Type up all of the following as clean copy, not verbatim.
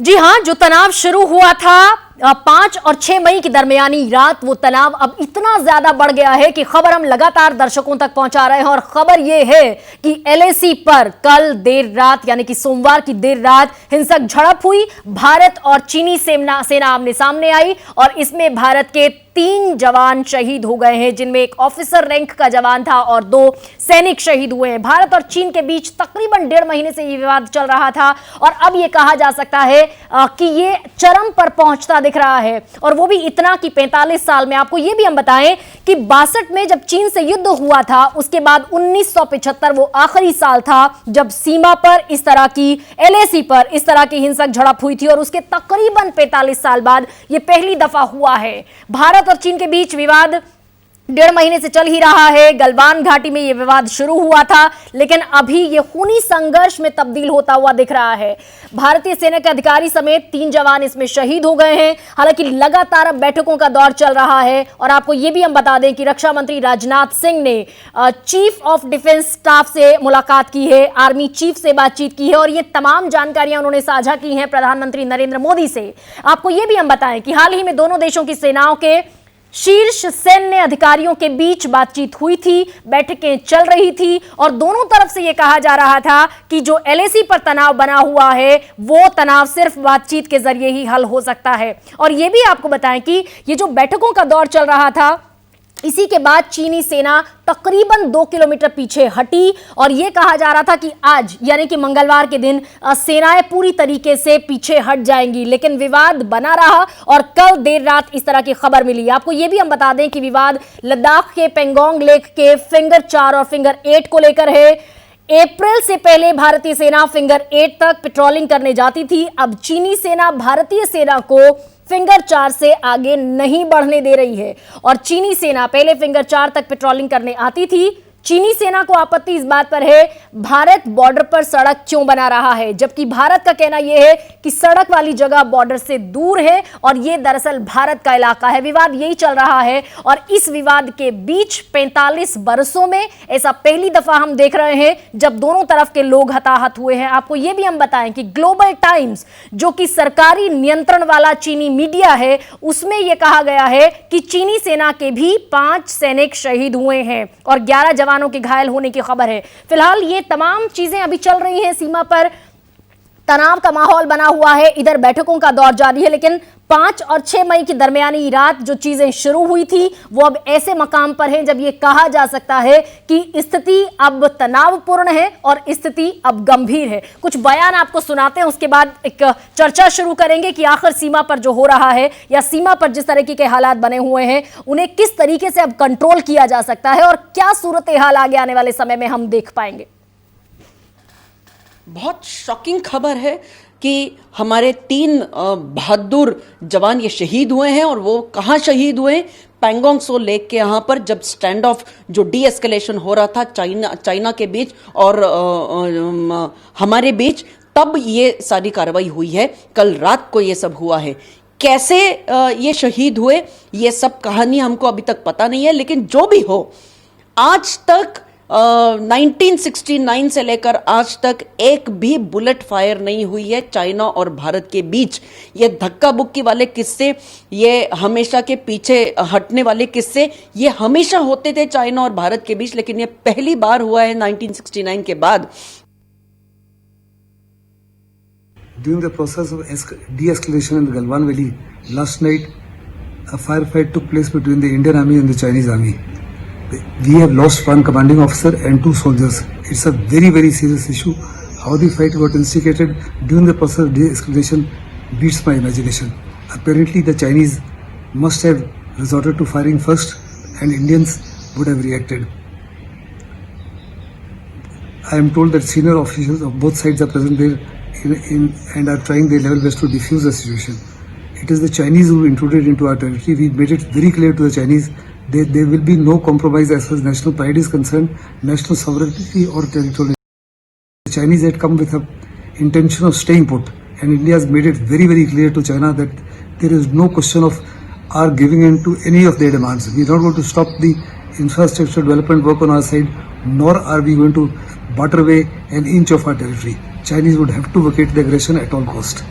जी हां, जो तनाव शुरू हुआ था 5 और 6 मई की दरमियानी रात, वो तनाव अब इतना ज्यादा बढ़ गया है कि खबर हम लगातार दर्शकों तक पहुंचा रहे हैं। और खबर यह है कि एलएसी पर कल देर रात यानी कि सोमवार की देर रात हिंसक झड़प हुई। भारत और चीनी सेना आमने सामने आई और इसमें भारत के 3 जवान शहीद हो गए हैं, जिनमें एक ऑफिसर रैंक का जवान था और 2 सैनिक शहीद हुए हैं। भारत और चीन के बीच तकरीबन 1.5 महीने से यह विवाद चल रहा था और अब यह कहा जा सकता है कि यह चरम पर पहुंचता दिख रहा है। और वो भी इतना कि 45 साल में। आपको यह भी हम बताएं कि 62 में जब चीन से युद्ध हुआ था, उसके बाद 1975 वो आखिरी साल था जब सीमा पर इस तरह की एलएसी पर इस तरह की हिंसक झड़प हुई थी और उसके तकरीबन 45 साल बाद यह पहली दफा हुआ है। भारत और चीन के बीच विवाद 1.5 महीने से चल ही रहा है। गलवान घाटी में यह विवाद शुरू हुआ था, लेकिन अभी यह खूनी संघर्ष में तब्दील होता हुआ दिख रहा है। भारतीय सेना के अधिकारी समेत 3 जवान इसमें शहीद हो गए हैं। हालांकि लगातार अब बैठकों का दौर चल रहा है और आपको यह भी हम बता दें कि रक्षा मंत्री राजनाथ सिंह ने चीफ ऑफ डिफेंस स्टाफ से मुलाकात की है, आर्मी चीफ से बातचीत की है और ये तमाम जानकारियां उन्होंने साझा की हैं प्रधानमंत्री नरेंद्र मोदी से। आपको यह भी हम बताएं कि हाल ही में दोनों देशों की सेनाओं के शीर्ष सैन्य अधिकारियों के बीच बातचीत हुई थी, बैठकें चल रही थी और दोनों तरफ से यह कहा जा रहा था कि जो एलएसी पर तनाव बना हुआ है वो तनाव सिर्फ बातचीत के जरिए ही हल हो सकता है। और यह भी आपको बताएं कि ये जो बैठकों का दौर चल रहा था, इसी के बाद चीनी सेना तकरीबन 2 किलोमीटर पीछे हटी और यह कहा जा रहा था कि आज यानी कि मंगलवार के दिन सेनाएं पूरी तरीके से पीछे हट जाएंगी, लेकिन विवाद बना रहा और कल देर रात इस तरह की खबर मिली। आपको यह भी हम बता दें कि विवाद लद्दाख के पेंगोंग लेक के फिंगर 4 और फिंगर 8 को लेकर है। अप्रैल से पहले भारतीय सेना फिंगर 8 तक पेट्रोलिंग करने जाती थी। अब चीनी सेना भारतीय सेना को फिंगर 4 से आगे नहीं बढ़ने दे रही है और चीनी सेना पहले फिंगर 4 तक पेट्रोलिंग करने आती थी। चीनी सेना को आपत्ति इस बात पर है भारत बॉर्डर पर सड़क क्यों बना रहा है, जबकि भारत का कहना यह है कि सड़क वाली जगह बॉर्डर से दूर है और यह दरअसल भारत का इलाका है। विवाद यही चल रहा है और इस विवाद के बीच 45 बरसों में ऐसा पहली दफा हम देख रहे हैं जब दोनों तरफ के लोग हताहत हुए हैं। आपको यह भी हम बताएं कि ग्लोबल टाइम्स, जो कि सरकारी नियंत्रण वाला चीनी मीडिया है, उसमें यह कहा गया है कि चीनी सेना के भी 5 सैनिक शहीद हुए हैं और 11 जवानों के घायल होने की खबर है। फिलहाल ये तमाम चीजें अभी चल रही हैं, सीमा पर तनाव का माहौल बना हुआ है, इधर बैठकों का दौर जारी है, लेकिन 5 और 6 मई की दरमियानी रात जो चीजें शुरू हुई थी वो अब ऐसे मकाम पर है जब ये कहा जा सकता है कि स्थिति अब तनावपूर्ण है और स्थिति अब गंभीर है। कुछ बयान आपको सुनाते हैं, उसके बाद एक चर्चा शुरू करेंगे कि आखिर सीमा पर जो हो रहा है या सीमा पर जिस तरीके के हालात बने हुए हैं उन्हें किस तरीके से अब कंट्रोल किया जा सकता है और क्या सूरत हाल आगे आने वाले समय में हम देख पाएंगे। बहुत शॉकिंग खबर है कि हमारे 3 बहादुर जवान ये शहीद हुए हैं और वो कहाँ शहीद हुए? पैंगोंग सो लेक के यहाँ पर, जब स्टैंड ऑफ जो डी एस्केलेशन हो रहा था चाइना के बीच और हमारे बीच, तब ये सारी कार्रवाई हुई है। कल रात को ये सब हुआ है। कैसे ये शहीद हुए ये सब कहानी हमको अभी तक पता नहीं है, लेकिन जो भी हो, आज तक 1969 से लेकर आज तक एक भी बुलेट फायर नहीं हुई है चाइना और भारत के बीच। ये धक्का बुक्की वाले किस्से, ये हमेशा के पीछे हटने वाले किस्से, ये हमेशा होते थे चाइना और भारत के बीच, लेकिन ये पहली बार हुआ है 1969 के बाद। During the process of de-escalation in the Galwan Valley, last night a firefight took place between the Indian Army and the Chinese Army. We have lost 1 commanding officer and 2 soldiers. It's a very, very serious issue. How the fight got instigated during the process of de-escalation beats my imagination. Apparently, the Chinese must have resorted to firing first, and Indians would have reacted. I am told that senior officials of both sides are present there and are trying their level best to defuse the situation. It is the Chinese who intruded into our territory. We made it very clear to the Chinese there will be no compromise as far as national pride is concerned, national sovereignty or territorial. The Chinese had come with an intention of staying put, and India has made it very, very clear to China that there is no question of our giving in to any of their demands. We are not going to stop the infrastructure development work on our side, nor are we going to barter away an inch of our territory. Chinese would have to vacate the aggression at all cost.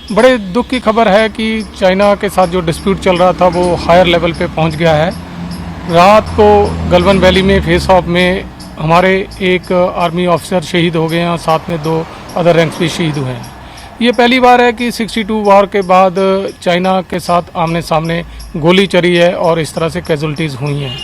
बड़े दुख की खबर है कि China के साथ जो dispute चल रहा था वो हायर लेवल पे पहुंच गया है। रात को गलवान वैली में फेस ऑफ में हमारे एक आर्मी ऑफिसर शहीद हो गए हैं और साथ में 2 अदर रैंक्स भी शहीद हुए हैं। ये पहली बार है कि 62 वॉर के बाद चाइना के साथ आमने सामने गोली चली है और इस तरह से कैजुअल्टीज़ हुई हैं।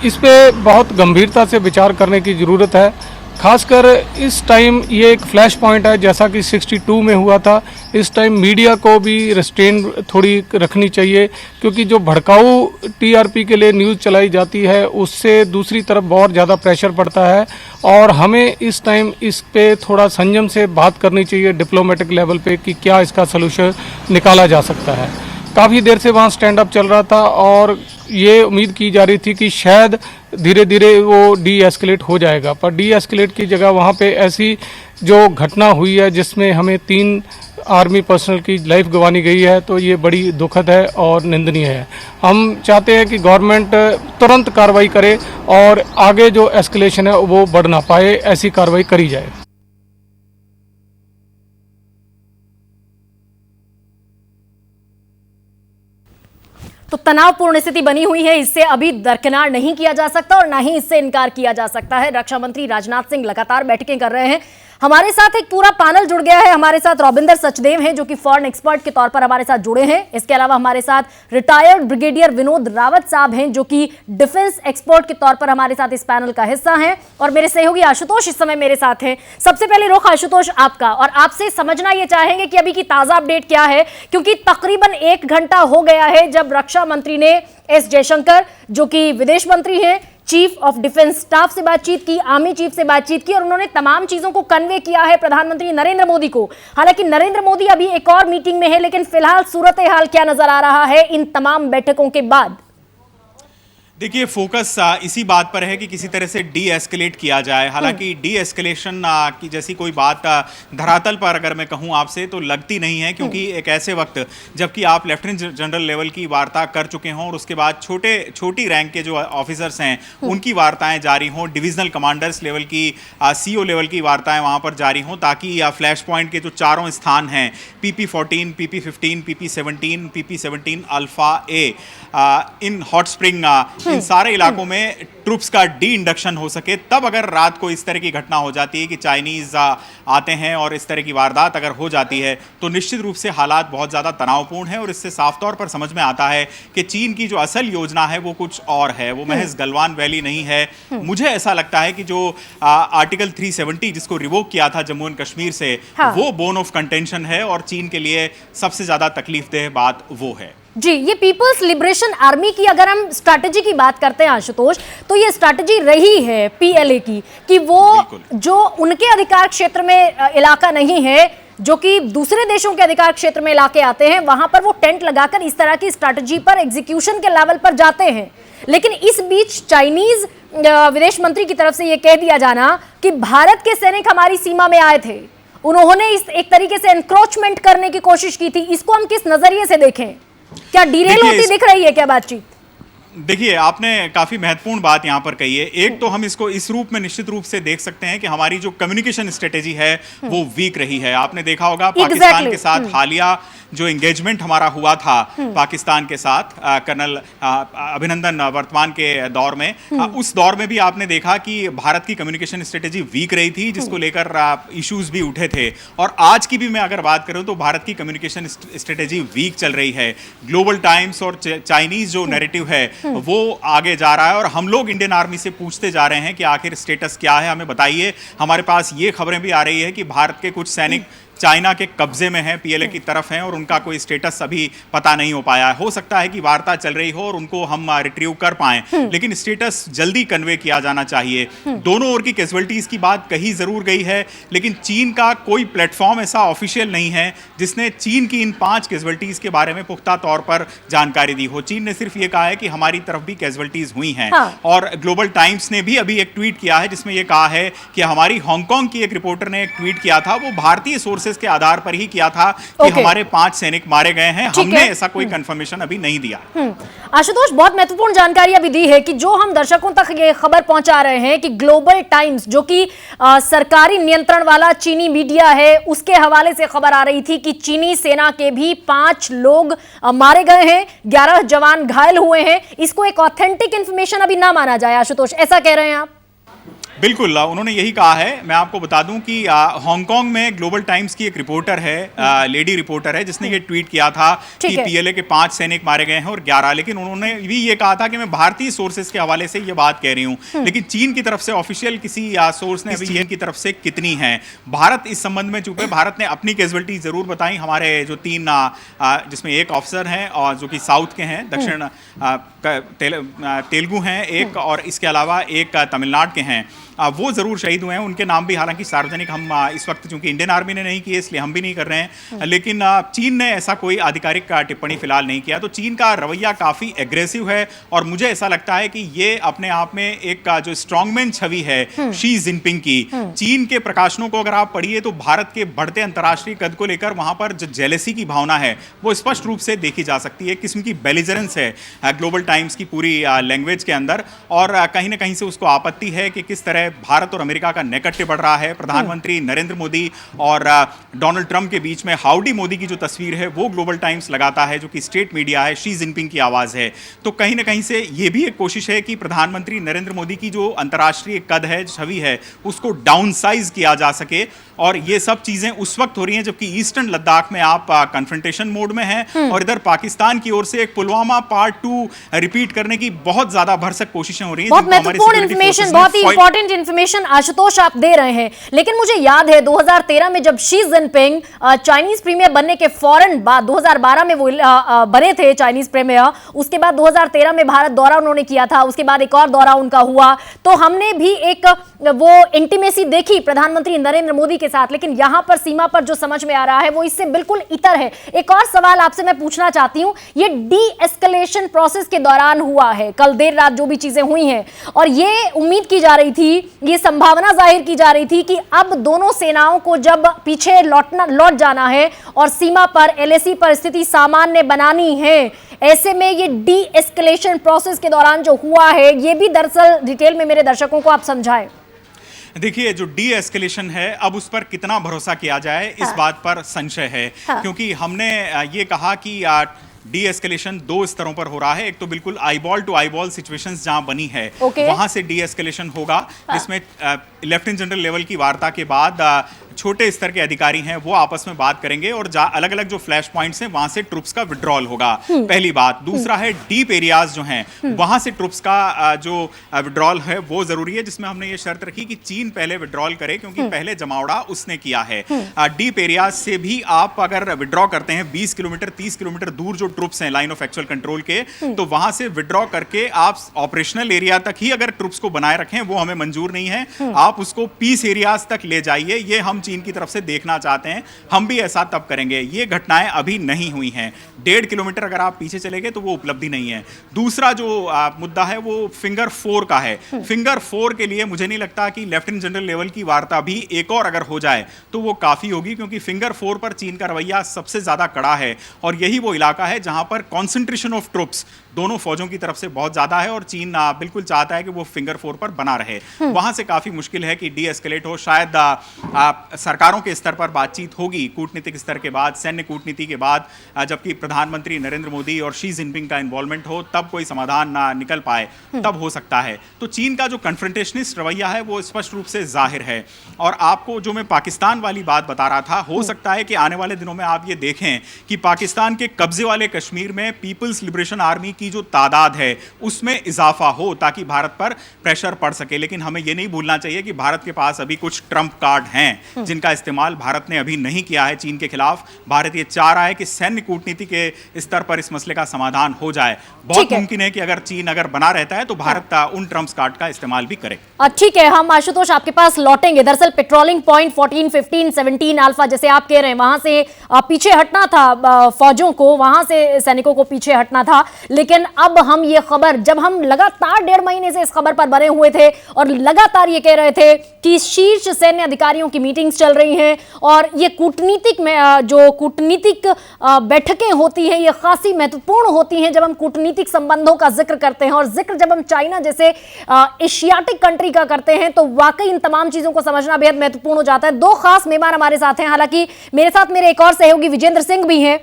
इस पे बहुत गंभीरता से विचार करने की ज़रूरत है। खासकर इस टाइम ये एक फ्लैश पॉइंट है, जैसा कि 62 में हुआ था। इस टाइम मीडिया को भी रिस्ट्रेन थोड़ी रखनी चाहिए, क्योंकि जो भड़काऊ टीआरपी के लिए न्यूज़ चलाई जाती है उससे दूसरी तरफ बहुत ज़्यादा प्रेशर पड़ता है और हमें इस टाइम इस पे थोड़ा संयम से बात करनी चाहिए डिप्लोमेटिक लेवल पे कि क्या इसका सलूशन निकाला जा सकता है। काफ़ी देर से वहाँ स्टैंड अप चल रहा था और ये उम्मीद की जा रही थी कि शायद धीरे धीरे वो डी एस्केलेट हो जाएगा, पर डी एस्केलेट की जगह वहाँ पे ऐसी जो घटना हुई है जिसमें हमें 3 आर्मी पर्सनल की लाइफ गंवानी गई है, तो ये बड़ी दुखद है और निंदनीय है। हम चाहते हैं कि गवर्नमेंट तुरंत कार्रवाई करे और आगे जो एस्केलेशन है वो बढ़ ना पाए, ऐसी कार्रवाई करी जाए। तो तनावपूर्ण स्थिति बनी हुई है, इससे अभी दरकिनार नहीं किया जा सकता और ना ही इससे इनकार किया जा सकता है। रक्षा मंत्री राजनाथ सिंह लगातार बैठकें कर रहे हैं। हमारे साथ एक पूरा पैनल जुड़ गया है। हमारे साथ रॉबिंदर सचदेव हैं जो कि फॉरेन एक्सपर्ट के तौर पर हमारे साथ जुड़े हैं। इसके अलावा हमारे साथ रिटायर्ड ब्रिगेडियर विनोद रावत साहब हैं जो कि डिफेंस एक्सपर्ट के तौर पर हमारे साथ इस पैनल का हिस्सा हैं, और मेरे सहयोगी आशुतोष इस समय मेरे साथ हैं। सबसे पहले रुख आशुतोष आपका, और आपसे समझना ये चाहेंगे कि अभी की ताजा अपडेट क्या है, क्योंकि तकरीबन 1 घंटा हो गया है जब रक्षा मंत्री ने एस जयशंकर जो कि विदेश मंत्री हैं, चीफ ऑफ डिफेंस स्टाफ से बातचीत की, आर्मी चीफ से बातचीत की और उन्होंने तमाम चीजों को कन्वे किया है प्रधानमंत्री नरेंद्र मोदी को। हालांकि नरेंद्र मोदी अभी एक और मीटिंग में है, लेकिन फिलहाल सूरत हाल क्या नजर आ रहा है इन तमाम बैठकों के बाद? देखिए, फोकस इसी बात पर है कि किसी तरह से डी एस्केलेट किया जाए। हालांकि डी एस्केलेशन की जैसी कोई बात धरातल पर अगर मैं कहूं आपसे तो लगती नहीं है, क्योंकि एक ऐसे वक्त जबकि आप लेफ्टिनेंट जनरल लेवल की वार्ता कर चुके हों और उसके बाद छोटी रैंक के जो ऑफिसर्स हैं उनकी वार्ताएं जारी हों, डिविजनल कमांडर्स लेवल की सीओ लेवल की वार्ताएं वहां पर जारी हों, ताकि फ्लैश पॉइंट के जो चारों स्थान हैं PP-14, PP-15, PP-17, PP-17 alpha A, in hot spring in सारे इलाकों में ट्रूप्स का डी इंडक्शन हो सके। तब अगर रात को इस तरह की घटना हो जाती है कि चाइनीज आते हैं और इस तरह की वारदात अगर हो जाती है तो निश्चित रूप से हालात बहुत ज़्यादा तनावपूर्ण है और इससे साफ तौर पर समझ में आता है कि चीन की जो असल योजना है वो कुछ और है, वो महज गलवान वैली नहीं है। मुझे ऐसा लगता है कि जो आर्टिकल 370 जिसको रिवोक किया था जम्मू एंड कश्मीर से, वो बोन ऑफ कंटेंशन है और चीन के लिए सबसे ज़्यादा तकलीफदेह बात वो है। जी, ये पीपल्स लिबरेशन आर्मी की अगर हम स्ट्रैटेजी की बात करते हैं आशुतोष, तो ये स्ट्रैटेजी रही है पीएलए की कि वो जो उनके अधिकार क्षेत्र में इलाका नहीं है, जो कि दूसरे देशों के अधिकार क्षेत्र में इलाके आते हैं, वहां पर वो टेंट लगाकर इस तरह की स्ट्रैटेजी पर एग्जीक्यूशन के लेवल पर जाते हैं। लेकिन इस बीच चाइनीज विदेश मंत्री की तरफ से ये कह दिया जाना कि भारत के सैनिक हमारी सीमा में आए थे, उन्होंने इस एक तरीके से एनक्रोचमेंट करने की कोशिश की थी, इसको हम किस नजरिए से देखें? क्या डीरेल होती दिख रही है क्या बातचीत? देखिए, आपने काफ़ी महत्वपूर्ण बात यहाँ पर कही है। एक तो हम इसको इस रूप में निश्चित रूप से देख सकते हैं कि हमारी जो कम्युनिकेशन स्ट्रेटेजी है वो वीक रही है। आपने देखा होगा पाकिस्तान के साथ हालिया जो एंगेजमेंट हमारा हुआ था पाकिस्तान के साथ, कर्नल अभिनंदन वर्तमान के दौर में, उस दौर में भी आपने देखा कि भारत की कम्युनिकेशन स्ट्रेटेजी वीक रही थी, जिसको लेकर इश्यूज भी उठे थे। और आज की भी मैं अगर बात करूं तो भारत की कम्युनिकेशन स्ट्रेटेजी वीक चल रही है। ग्लोबल टाइम्स और चाइनीज जो नैरेटिव है वो आगे जा रहा है और हम लोग इंडियन आर्मी से पूछते जा रहे हैं कि आखिर स्टेटस क्या है, हमें बताइए। हमारे पास ये खबरें भी आ रही है कि भारत के कुछ सैनिक चाइना के कब्जे में हैं, पीएलए की तरफ हैं और उनका कोई स्टेटस अभी पता नहीं हो पाया है। हो सकता है कि वार्ता चल रही हो और उनको हम रिट्रीव कर पाएं, लेकिन स्टेटस जल्दी कन्वे किया जाना चाहिए। दोनों ओर की कैजुअल्टीज की बात कही जरूर गई है, लेकिन चीन का कोई प्लेटफॉर्म ऐसा ऑफिशियल नहीं है जिसने चीन की इन 5 कैजुअल्टीज के बारे में पुख्ता तौर पर जानकारी दी हो। चीन ने सिर्फ ये कहा है कि हमारी तरफ भी कैजुअल्टीज हुई हैं। और ग्लोबल टाइम्स ने भी अभी एक ट्वीट किया है जिसमें यह कहा है कि हमारी हांगकांग की एक रिपोर्टर ने एक ट्वीट किया था, वो भारतीय सोर्सेज सोर्सेज के आधार पर ही किया था कि हमारे 5 सैनिक मारे गए हैं। हमने ऐसा कोई कंफर्मेशन अभी नहीं दिया। आशुतोष, बहुत महत्वपूर्ण जानकारी अभी दी है कि जो हम दर्शकों तक ये खबर पहुंचा रहे हैं कि ग्लोबल टाइम्स, जो कि सरकारी नियंत्रण वाला चीनी मीडिया है, उसके हवाले से खबर आ रही थी कि चीनी सेना के भी 5 लोग मारे गए हैं, 11 जवान घायल हुए हैं। इसको एक ऑथेंटिक इंफॉर्मेशन अभी ना माना जाए, आशुतोष, ऐसा कह रहे हैं आप? बिल्कुल, उन्होंने यही कहा है। मैं आपको बता दूं कि हांगकांग में ग्लोबल टाइम्स की एक रिपोर्टर है, लेडी रिपोर्टर है, जिसने ये ट्वीट किया था कि पीएलए के 5 सैनिक मारे गए हैं और 11, लेकिन उन्होंने भी ये कहा था कि मैं भारतीय सोर्सेज के हवाले से ये बात कह रही हूं। लेकिन चीन की तरफ से ऑफिशियल किसी सोर्स ने चीन की तरफ से कितनी है, भारत इस संबंध में, चूंकि भारत ने अपनी कैजुअलिटी जरूर बताई। हमारे जो 3 जिसमें एक ऑफिसर हैं और जो कि साउथ के हैं, दक्षिण तेलुगु हैं एक, और इसके अलावा एक तमिलनाडु के हैं, वो जरूर शहीद हुए हैं। उनके नाम भी हालांकि सार्वजनिक हम इस वक्त, चूंकि इंडियन आर्मी ने नहीं किए इसलिए हम भी नहीं कर रहे हैं, लेकिन चीन ने ऐसा कोई आधिकारिक टिप्पणी फिलहाल नहीं किया। तो चीन का रवैया काफी एग्रेसिव है और मुझे ऐसा लगता है कि ये अपने आप में एक जो स्ट्रॉन्गमैन छवि है शी जिनपिंग की, चीन के प्रकाशनों को अगर आप पढ़िए तो भारत के बढ़ते अंतर्राष्ट्रीय कद को लेकर वहां पर जो जेलेसी की भावना है वो स्पष्ट रूप से देखी जा सकती है। एक किस्म की बेलिजरेंस है ग्लोबल टाइम्स की पूरी लैंग्वेज के अंदर, और कहीं ना कहीं से उसको आपत्ति है कि किस तरह भारत और अमेरिका का नैकट्य बढ़ रहा है। प्रधानमंत्री नरेंद्र मोदी और डोनाल्ड ट्रंप के बीच में हाउडी मोदी की जो तस्वीर है वो ग्लोबल टाइम्स लगाता है, जो कि स्टेट मीडिया है, शी जिनपिंग की आवाज है। तो कहीं ना कहीं से ये भी एक कोशिश है कि प्रधानमंत्री नरेंद्र मोदी की जो अंतर्राष्ट्रीय कद है, छवि है, उसको डाउनसाइज किया जा सके। और ये सब चीजें उस वक्त हो रही हैं जबकि ईस्टर्न लद्दाख में आप कन्फ्रंटेशन मोड में हैं, और इधर पाकिस्तान की ओर से एक पुलवामा पार्ट 2 रिपीट करने की बहुत ज्यादा भरसक कोशिशें हो रही हैं। बहुत महत्वपूर्ण इंफॉर्मेशन, बहुत ही इंपॉर्टेंट इंफॉर्मेशन आशुतोष आप दे रहे हैं। लेकिन मुझे याद है 2013 में जब शी जिनपिंग चाइनीज प्रीमियर बनने के फौरन बाद, 2012 में वो बने थे चाइनीज प्रीमियर, उसके बाद 2013 में भारत दौरा उन्होंने किया था, उसके बाद एक और दौरा उनका हुआ, तो हमने भी एक वो इंटीमेसी देखी प्रधानमंत्री नरेंद्र मोदी के साथ। लेकिन यहां पर सीमा पर जो समझ में आ रहा है वो इससे बिल्कुल इतर है। एक और सवाल आपसे मैं पूछना चाहती हूं, ये डी एस्केलेशन प्रोसेस के दौरान हुआ है, कल देर रात जो भी चीजें हुई हैं, और ये उम्मीद की जा रही थी, ये संभावना जाहिर की जा रही थी कि अब दोनों सेनाओं को जब पीछे लौट जाना है और सीमा पर एलएसी पर स्थिति सामान्य बनानी है, ऐसे में ये डी एस्केलेशन प्रोसेस के दौरान जो हुआ है, ये भी दरअसल डिटेल में मेरे दर्शकों को आप समझाएं। देखिए, जो डी एस्केलेशन है, अब उस पर कितना भरोसा किया जाए, इस बात पर संशय है। क्योंकि हमने ये कहा कि डी एस्केलेशन 2 स्तरों पर हो रहा है। एक तो बिल्कुल आईबॉल टू आईबॉल सिचुएशंस जहां बनी है, वहां से डी एस्केलेशन होगा, जिसमें लेफ्टिनेंट जनरल लेवल की वार्ता के बाद छोटे स्तर के अधिकारी हैं वो आपस में बात करेंगे और अलग अलग जो फ्लैश पॉइंट्स हैं वहां से ट्रुप्स का विड्रॉल होगा, पहली बात। दूसरा है डीप एरियाज जो हैं वहां से ट्रुप्स का जो विड्रॉल है वो जरूरी है, जिसमें हमने ये शर्त रखी कि चीन पहले विड्रॉल करे, क्योंकि पहले जमावड़ा उसने किया है। डीप एरियाज से भी आप अगर विड्रॉ करते हैं 20 किलोमीटर 30 किलोमीटर दूर जो ट्रुप्स हैं लाइन ऑफ एक्चुअल कंट्रोल के, तो वहां से विड्रॉ करके आप ऑपरेशनल एरिया तक ही अगर ट्रुप्स को बनाए रखें, वो हमें मंजूर नहीं है। आप उसको पीस एरियाज तक ले जाइए, ये हम चीन की तरफ से देखना चाहते हैं। हम भी ऐसा तब करेंगे। ये घटनाएं अभी नहीं हुई हैं। 1.5 किलोमीटर अगर आप पीछे चले गए तो वो उपलब्धि नहीं है। दूसरा जो मुद्दा है वो फिंगर 4 का है। फिंगर 4 के लिए मुझे नहीं लगता कि लेफ्टिनेंट जनरल लेवल की वार्ता भी एक और अगर हो जाए तो वो काफी होगी, क्योंकि फिंगर 4 पर चीन का रवैया सबसे ज्यादा कड़ा है और यही वो इलाका है जहां पर कॉन्सेंट्रेशन ऑफ ट्रुप्स दोनों फौजों की तरफ से बहुत ज्यादा है और चीन बिल्कुल चाहता है कि वो फिंगर 4 पर बना रहे। वहां से काफी मुश्किल है कि डी एस्केलेट हो। शायद सरकारों के स्तर पर बातचीत होगी, कूटनीतिक स्तर के बाद, सैन्य कूटनीति के बाद, जबकि प्रधानमंत्री नरेंद्र मोदी और शी जिनपिंग का इन्वॉल्वमेंट हो, तब कोई समाधान ना निकल पाए, तब हो सकता है। तो चीन का जो कन्फ्रंटेशनिस्ट रवैया है वो स्पष्ट रूप से जाहिर है। और आपको जो मैं पाकिस्तान वाली बात बता रहा था, हो सकता है कि आने वाले दिनों में आप ये देखें कि पाकिस्तान के कब्जे वाले कश्मीर में पीपल्स लिबरेशन आर्मी की जो तादाद है उसमें इजाफा हो, ताकि भारत पर प्रेशर पड़ सके। लेकिन हमें यह नहीं भूलना चाहिए कि भारत के पास अभी कुछ ट्रंप कार्ड हैं जिनका इस्तेमाल भारत ने अभी नहीं किया है चीन के खिलाफ। भारत ये चाह रहा है कि सैन्य कूटनीति के स्तर पर इस मसले का समाधान हो जाए। बहुत मुमकिन है कि अगर चीन अगर बना रहता है तो भारत उन ट्रंप्स कार्ड का इस्तेमाल भी करे। ठीक है, हम आशुतोष आपके पास लौटेंगे। दरअसल पेट्रोलिंग पॉइंट 14, 15, 17 अल्फा जैसे आप कह रहे हैं, वहां से पीछे हटना था फौजों को, वहां से सैनिकों को पीछे हटना था। लेकिन अब हम ये खबर, जब हम लगातार 1.5 महीने से इस खबर पर बने हुए थे और लगातार ये कह रहे थे कि शीर्ष सैन्य अधिकारियों की मीटिंग मीटिंग्स चल रही हैं और ये कूटनीतिक में जो कूटनीतिक बैठकें होती हैं ये खासी महत्वपूर्ण होती हैं जब हम कूटनीतिक संबंधों का जिक्र करते हैं। और जिक्र जब हम चाइना जैसे एशियाटिक कंट्री का करते हैं तो वाकई इन तमाम चीजों को समझना बेहद महत्वपूर्ण हो जाता है। दो खास मेहमान हमारे साथ हैं, हालांकि मेरे साथ मेरे एक और सहयोगी विजेंद्र सिंह भी हैं।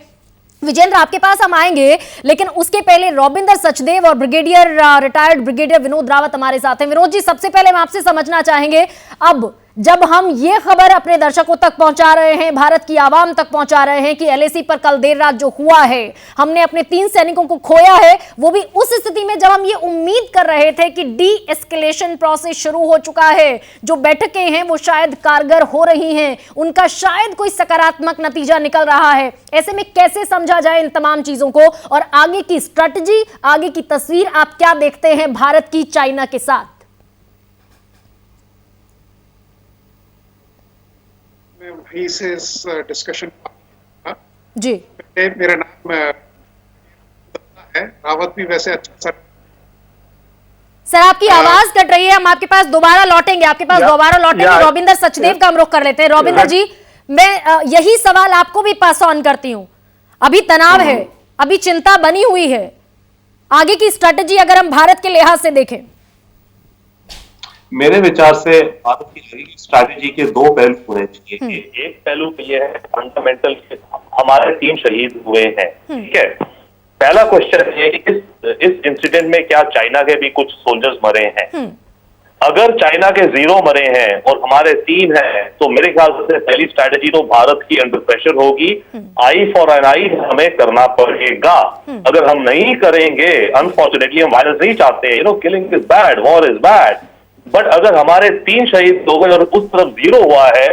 विजेंद्र, आपके पास हम आएंगे, लेकिन उसके पहले रॉबिंदर सचदेव और रिटायर्ड ब्रिगेडियर विनोद रावत हमारे साथ हैं। विनोद जी, सबसे पहले हम आपसे समझना चाहेंगे, अब जब हम ये खबर अपने दर्शकों तक पहुंचा रहे हैं, भारत की आवाम तक पहुंचा रहे हैं कि एलएसी पर कल देर रात जो हुआ है, हमने अपने 3 सैनिकों को खोया है, वो भी उस स्थिति में जब हम ये उम्मीद कर रहे थे कि डी एस्केलेशन प्रोसेस शुरू हो चुका है, जो बैठकें हैं वो शायद कारगर हो रही हैं, उनका शायद कोई सकारात्मक नतीजा निकल रहा है। ऐसे में कैसे समझा जाए इन तमाम चीजों को और आगे की स्ट्रेटजी, आगे की तस्वीर आप क्या देखते हैं भारत की चाइना के साथ? वहीं से इस डिस्कशन जी, मेरा नाम है रावत, भी वैसे अच्छा सर आपकी आवाज कट रही है, हम आपके पास दोबारा लौटेंगे, रॉबिंदर सचदेव का हम रुख कर लेते हैं। रॉबिंदर जी, मैं यही सवाल आपको भी पास ऑन करती हूं। अभी तनाव है, अभी चिंता बनी हुई है, आगे की स्ट्रेटजी अगर हम भारत के लिहाज से देखें? मेरे विचार से भारत की स्ट्रैटेजी के 2 पहलू होने चाहिए। एक पहलू तो ये है फंडामेंटल, हमारे 3 शहीद हुए हैं, ठीक है। पहला क्वेश्चन है कि इस इंसिडेंट में क्या चाइना के भी कुछ सोल्जर्स मरे हैं? अगर चाइना के 0 मरे हैं और हमारे 3 हैं, तो मेरे ख्याल से पहली स्ट्रैटेजी तो भारत की अंडर प्रेशर होगी, आई फॉर एन आई हमें करना पड़ेगा। अगर हम नहीं करेंगे, अनफॉर्चुनेटली हम वायलेंस नहीं चाहते, killing is bad, war is bad, but अगर हमारे 3 शहीद हो गए और उस तरफ 0 हुआ है,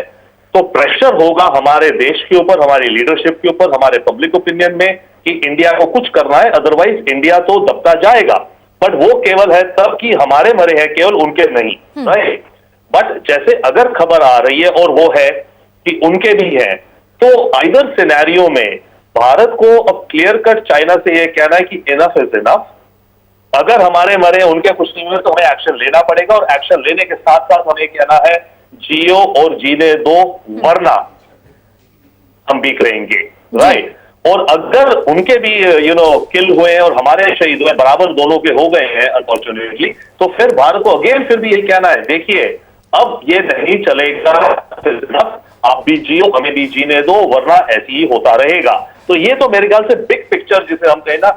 तो प्रेशर होगा हमारे देश के ऊपर, हमारी लीडरशिप के ऊपर, हमारे पब्लिक ओपिनियन में कि इंडिया को कुछ करना है, अदरवाइज इंडिया तो दबता जाएगा। बट वो केवल है तब कि हमारे मरे हैं, केवल उनके नहीं, राइट। बट जैसे अगर खबर आ रही है और वो है कि उनके भी हैं, तो आइदर सिनेरियो में भारत को अब क्लियर कट चाइना से ये कहना है कि इनफ इज इनफ। अगर हमारे मरे उनके कुछ नहीं हुए तो हमें एक्शन लेना पड़ेगा, और एक्शन लेने के साथ साथ हमें कहना है जियो और जीने दो, वरना हम भी करेंगे, राइट। और अगर उनके भी किल हुए हैं और हमारे शहीद हुए, बराबर दोनों के हो गए हैं अनफॉर्चुनेटली, तो फिर भारत को अगेन फिर भी ये कहना है, देखिए अब ये नहीं चलेगा, आप भी जियो, हमें भी जीने दो, वरना ऐसे ही होता रहेगा। तो ये तो मेरे ख्याल से बिग पिक्चर जिसे हम कहें ना,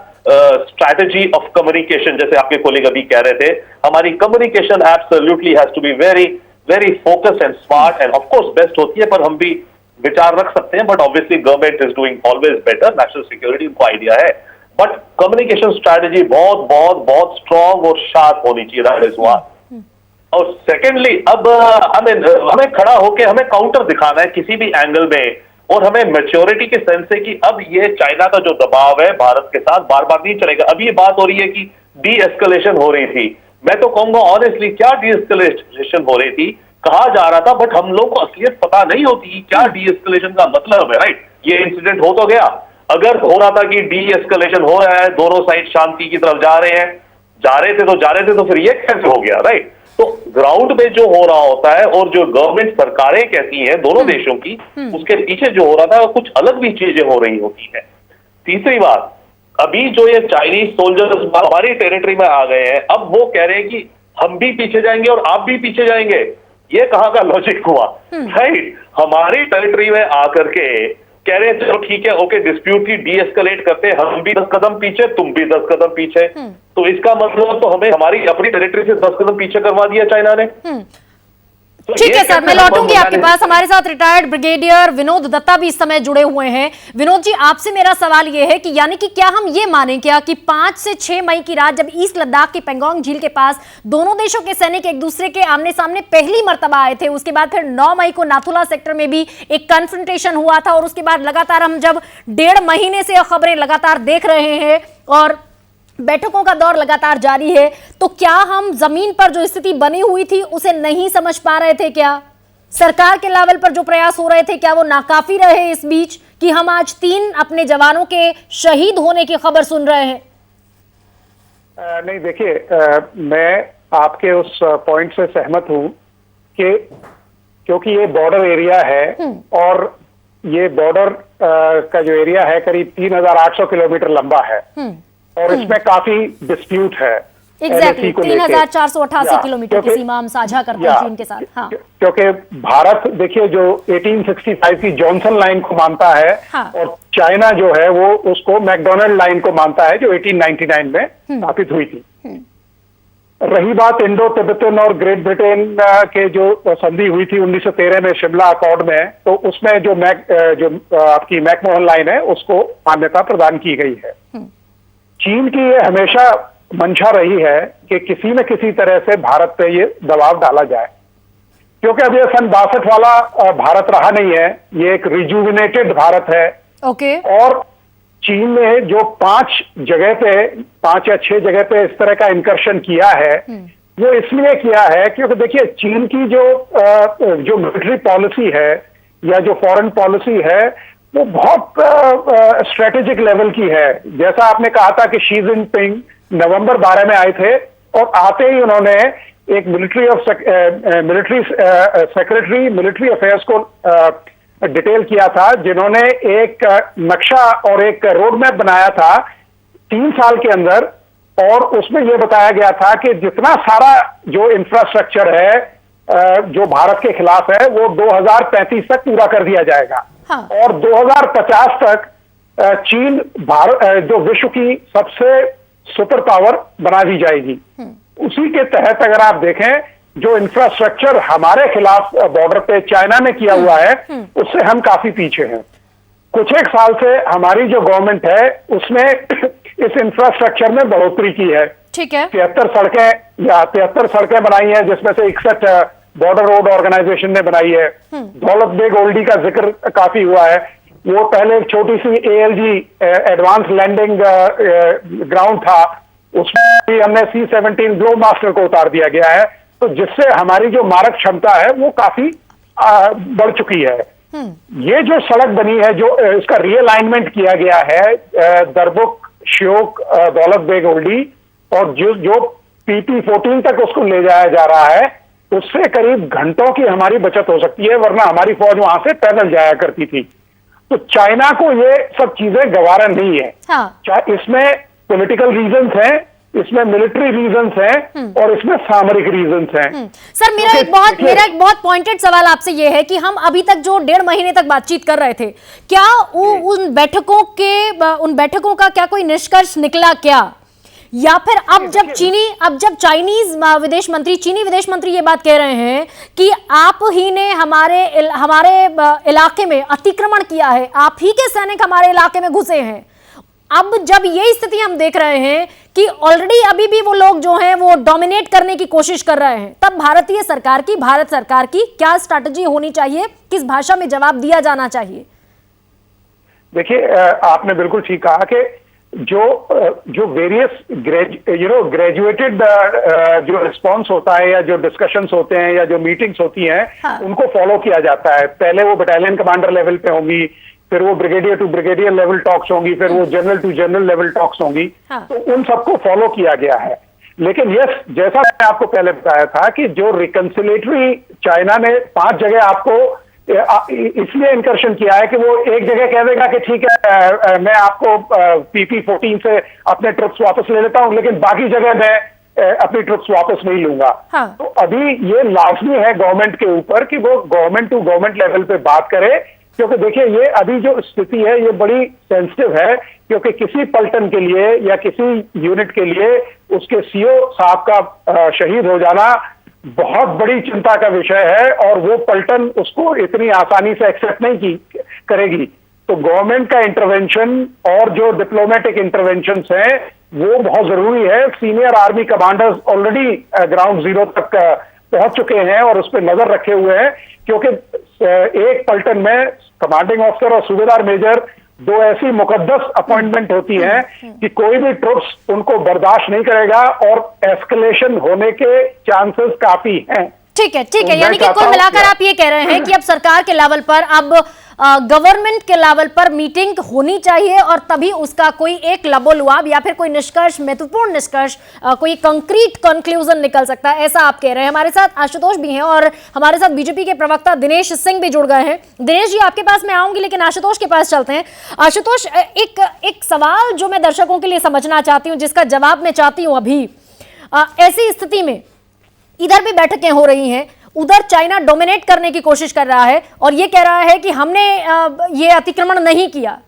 स्ट्रैटेजी ऑफ कम्युनिकेशन, जैसे आपके कोलीग अभी कह रहे थे, हमारी communication absolutely has to be very very focused and smart, and of course best होती है, पर हम भी विचार रख सकते हैं, but obviously government is doing always better, national security को आइडिया है, बट कम्युनिकेशन स्ट्रैटेजी बहुत बहुत बहुत स्ट्रांग और शार्प होनी चाहिए, दैट इज वन। और सेकेंडली, अब हमें खड़ा होकर हमें काउंटर दिखाना है किसी भी एंगल में, और हमें मैच्योरिटी के सेंस से कि अब ये चाइना का जो दबाव है भारत के साथ बार बार नहीं चलेगा। अब ये बात हो रही है कि डी एस्केलेशन हो रही थी, मैं तो कहूंगा ऑनेस्टली क्या डी एस्केलेशन हो रही थी, कहा जा रहा था, बट हम लोग को असलियत पता नहीं होती क्या डी एस्केलेशन का मतलब है, राइट। ये इंसिडेंट हो तो गया, अगर हो रहा था कि डी एस्केलेशन हो रहा है, दोनों साइड शांति की तरफ जा रहे थे, तो फिर ये कैसे हो गया, राइट। तो ग्राउंड में जो हो रहा होता है और जो गवर्नमेंट सरकारें कहती हैं दोनों देशों की, उसके पीछे जो हो रहा था कुछ अलग भी चीजें हो रही होती है। तीसरी बात, अभी जो ये चाइनीज सोल्जर्स हमारी टेरिटरी में आ गए हैं, अब वो कह रहे हैं कि हम भी पीछे जाएंगे और आप भी पीछे जाएंगे, ये कहां का लॉजिक हुआ, राइट। हमारी टेरिटरी में आकर के कह रहे हैं चलो ठीक है, ओके, डिस्प्यूट की डी एस्केलेट करते हैं, हम भी 10 कदम पीछे, तुम भी 10 कदम पीछे, तो इसका मतलब तो हमें हमारी अपनी टेरिटरी से 10 कदम पीछे करवा दिया चाइना ने। तो ठीक है सर, मैं लौटूंगी आपके पास। हमारे साथ रिटायर्ड ब्रिगेडियर विनोद दत्ता भी इस समय जुड़े हुए हैं। विनोद जी, आपसे मेरा सवाल यह है कि यानी कि क्या हम ये मानें क्या कि 5 से 6 मई की रात जब ईस्ट लद्दाख की पेंगोंग झील के पास दोनों देशों के सैनिक एक दूसरे के आमने सामने पहली मर्तबा आए थे, उसके बाद फिर 9 मई को नाथुला सेक्टर में भी एक कन्फ्रंटेशन हुआ था, और उसके बाद लगातार हम जब 1.5 महीने से खबरें लगातार देख रहे हैं और बैठकों का दौर लगातार जारी है, तो क्या हम जमीन पर जो स्थिति बनी हुई थी उसे नहीं समझ पा रहे थे? क्या सरकार के लेवल पर जो प्रयास हो रहे थे क्या वो नाकाफी रहे इस बीच कि हम आज 3 अपने जवानों के शहीद होने की खबर सुन रहे हैं? नहीं, देखिए, मैं आपके उस पॉइंट से सहमत हूं कि क्योंकि ये बॉर्डर एरिया है और ये बॉर्डर का जो एरिया है करीब 3,800 किलोमीटर लंबा है और इसमें काफी डिस्प्यूट है। एग्जैक्टली 3,488 या, किलोमीटर की सीमा हम साझा करते हैं चीन के साथ। हाँ। क्योंकि भारत देखिए जो 1865 की जॉनसन लाइन को मानता है और चाइना जो है वो उसको मैकडोनल्ड लाइन को मानता है जो 1899 में स्थापित हुई थी। रही बात इंडो तिब्बतन और ग्रेट ब्रिटेन के जो संधि हुई थी 1913 में शिमला अकॉर्ड में, तो उसमें जो आपकी मैकमोहन लाइन है उसको मान्यता प्रदान की गई है। चीन की ये हमेशा मंशा रही है कि किसी न किसी तरह से भारत पे ये दबाव डाला जाए, क्योंकि अब ये सन 62 वाला भारत रहा नहीं है, ये एक रिजुविनेटेड भारत है। ओके। और चीन ने जो 5 या 6 जगह पे इस तरह का इंकर्शन किया है वो इसलिए किया है क्योंकि देखिए चीन की जो मिलिट्री पॉलिसी है या जो फॉरेन पॉलिसी है वो बहुत स्ट्रेटेजिक लेवल की है। जैसा आपने कहा था कि शी जिनपिंग नवंबर 12 में आए थे और आते ही उन्होंने एक मिलिट्री सेक्रेटरी मिलिट्री अफेयर्स को डिटेल किया था, जिन्होंने एक नक्शा और एक रोड मैप बनाया था 3 साल के अंदर, और उसमें यह बताया गया था कि जितना सारा जो इंफ्रास्ट्रक्चर है जो भारत के खिलाफ है वो 2035 तक पूरा कर दिया जाएगा। हाँ। और 2050 तक चीन जो विश्व की सबसे सुपर पावर बना दी जाएगी। उसी के तहत अगर आप देखें जो इंफ्रास्ट्रक्चर हमारे खिलाफ बॉर्डर पे चाइना ने किया हुआ है उससे हम काफी पीछे हैं। कुछ एक साल से हमारी जो गवर्नमेंट है उसने इस इंफ्रास्ट्रक्चर में बढ़ोतरी की है। ठीक है। 73 सड़कें बनाई हैं, जिसमें से 61 बॉर्डर रोड ऑर्गेनाइजेशन ने बनाई है। दौलत बेग ओल्डी का जिक्र काफी हुआ है। वो पहले एक छोटी सी ALG एडवांस लैंडिंग ग्राउंड था, उसमें भी हमने C-17 ग्लोब मास्टर को उतार दिया गया है, तो जिससे हमारी जो मारक क्षमता है वो काफी बढ़ चुकी है। ये जो सड़क बनी है, जो इसका रीअलाइनमेंट किया गया है दरबुक, श्योक, दौलत बेग ओल्डी, और जो PP-14 तक उसको ले जाया जा रहा है, उससे करीब घंटों की हमारी बचत हो सकती है, वरना हमारी फौज वहां से पैदल जाया करती थी। तो चाइना को ये सब चीजें गवारा नहीं है। हाँ। इसमें पॉलिटिकल रीजंस हैं, इसमें मिलिट्री रीजंस हैं और इसमें सामरिक रीजंस हैं। सर मेरा एक बहुत पॉइंटेड सवाल आपसे ये है कि हम अभी तक जो 1.5 महीने तक बातचीत कर रहे थे, क्या उन बैठकों का क्या कोई निष्कर्ष निकला क्या? या फिर अब जब चीनी विदेश मंत्री ये बात कह रहे हैं कि आप ही ने हमारे इलाके में अतिक्रमण किया है, आप ही के सैनिक हमारे इलाके में घुसे हैं, अब जब ये स्थिति हम देख रहे हैं कि ऑलरेडी अभी भी वो लोग जो हैं वो डोमिनेट करने की कोशिश कर रहे हैं, तब भारत सरकार की क्या स्ट्रैटेजी होनी चाहिए, किस भाषा में जवाब दिया जाना चाहिए? देखिए, आपने बिल्कुल ठीक कहा कि जो वेरियस ग्रेजुएटेड जो रिस्पॉन्स होता है या जो डिस्कशंस होते हैं या जो मीटिंग्स होती हैं, हाँ। उनको फॉलो किया जाता है। पहले वो बटालियन कमांडर लेवल पे होंगी, फिर वो brigadier to brigadier level talks होंगी, फिर वो general to general level talks होंगी। हाँ। तो उन सबको फॉलो किया गया है। लेकिन जैसा मैंने आपको पहले बताया था कि जो रिकंसिलेटरी चाइना ने 5 जगह आपको इसलिए इंकर्शन किया है कि वो एक जगह कह देगा कि ठीक है मैं आपको PP-14 से अपने ट्रुप्स वापस ले लेता हूं, लेकिन बाकी जगह मैं अपनी ट्रुप्स वापस नहीं लूंगा। हाँ। तो अभी ये लाजमी है गवर्नमेंट के ऊपर कि वो गवर्नमेंट टू गवर्नमेंट लेवल पे बात करे, क्योंकि देखिए ये अभी जो स्थिति है ये बड़ी सेंसिटिव है, क्योंकि किसी पलटन के लिए या किसी यूनिट के लिए उसके CO साहब का शहीद हो जाना बहुत बड़ी चिंता का विषय है, और वो पलटन उसको इतनी आसानी से एक्सेप्ट नहीं करेगी। तो गवर्नमेंट का इंटरवेंशन और जो डिप्लोमेटिक इंटरवेंशंस हैं वो बहुत जरूरी है। Senior army commanders already ground zero तक पहुंच चुके हैं और उस पर नजर रखे हुए हैं, क्योंकि एक पलटन में कमांडिंग ऑफिसर और सूबेदार मेजर 2 ऐसी मुकद्दस अपॉइंटमेंट होती हैं कि कोई भी ट्रुप्स उनको बर्दाश्त नहीं करेगा और एस्केलेशन होने के चांसेस काफी हैं। ठीक है, यानी कि कुल मिलाकर आप ये कह रहे हैं कि अब सरकार के लेवल पर अब गवर्नमेंट के लेवल पर मीटिंग होनी चाहिए और तभी उसका कोई एक लबोलुआब या फिर कोई निष्कर्ष, महत्वपूर्ण निष्कर्ष, कोई कंक्रीट कंक्लूजन निकल सकता है, ऐसा आप कह रहे हैं। हमारे साथ आशुतोष भी हैं और हमारे साथ बीजेपी के प्रवक्ता दिनेश सिंह भी जुड़ गए हैं। दिनेश जी, आपके पास मैं आऊंगी, लेकिन आशुतोष के पास चलते हैं। आशुतोष, एक सवाल जो मैं दर्शकों के लिए समझना चाहती हूं, जिसका जवाब मैं चाहती हूं अभी। ऐसी स्थिति में इधर भी बैठकें हो रही हैं, उधर चाइना डोमिनेट करने की कोशिश कर रहा है और ये कह रहा है कि हमने ये अतिक्रमण नहीं किया।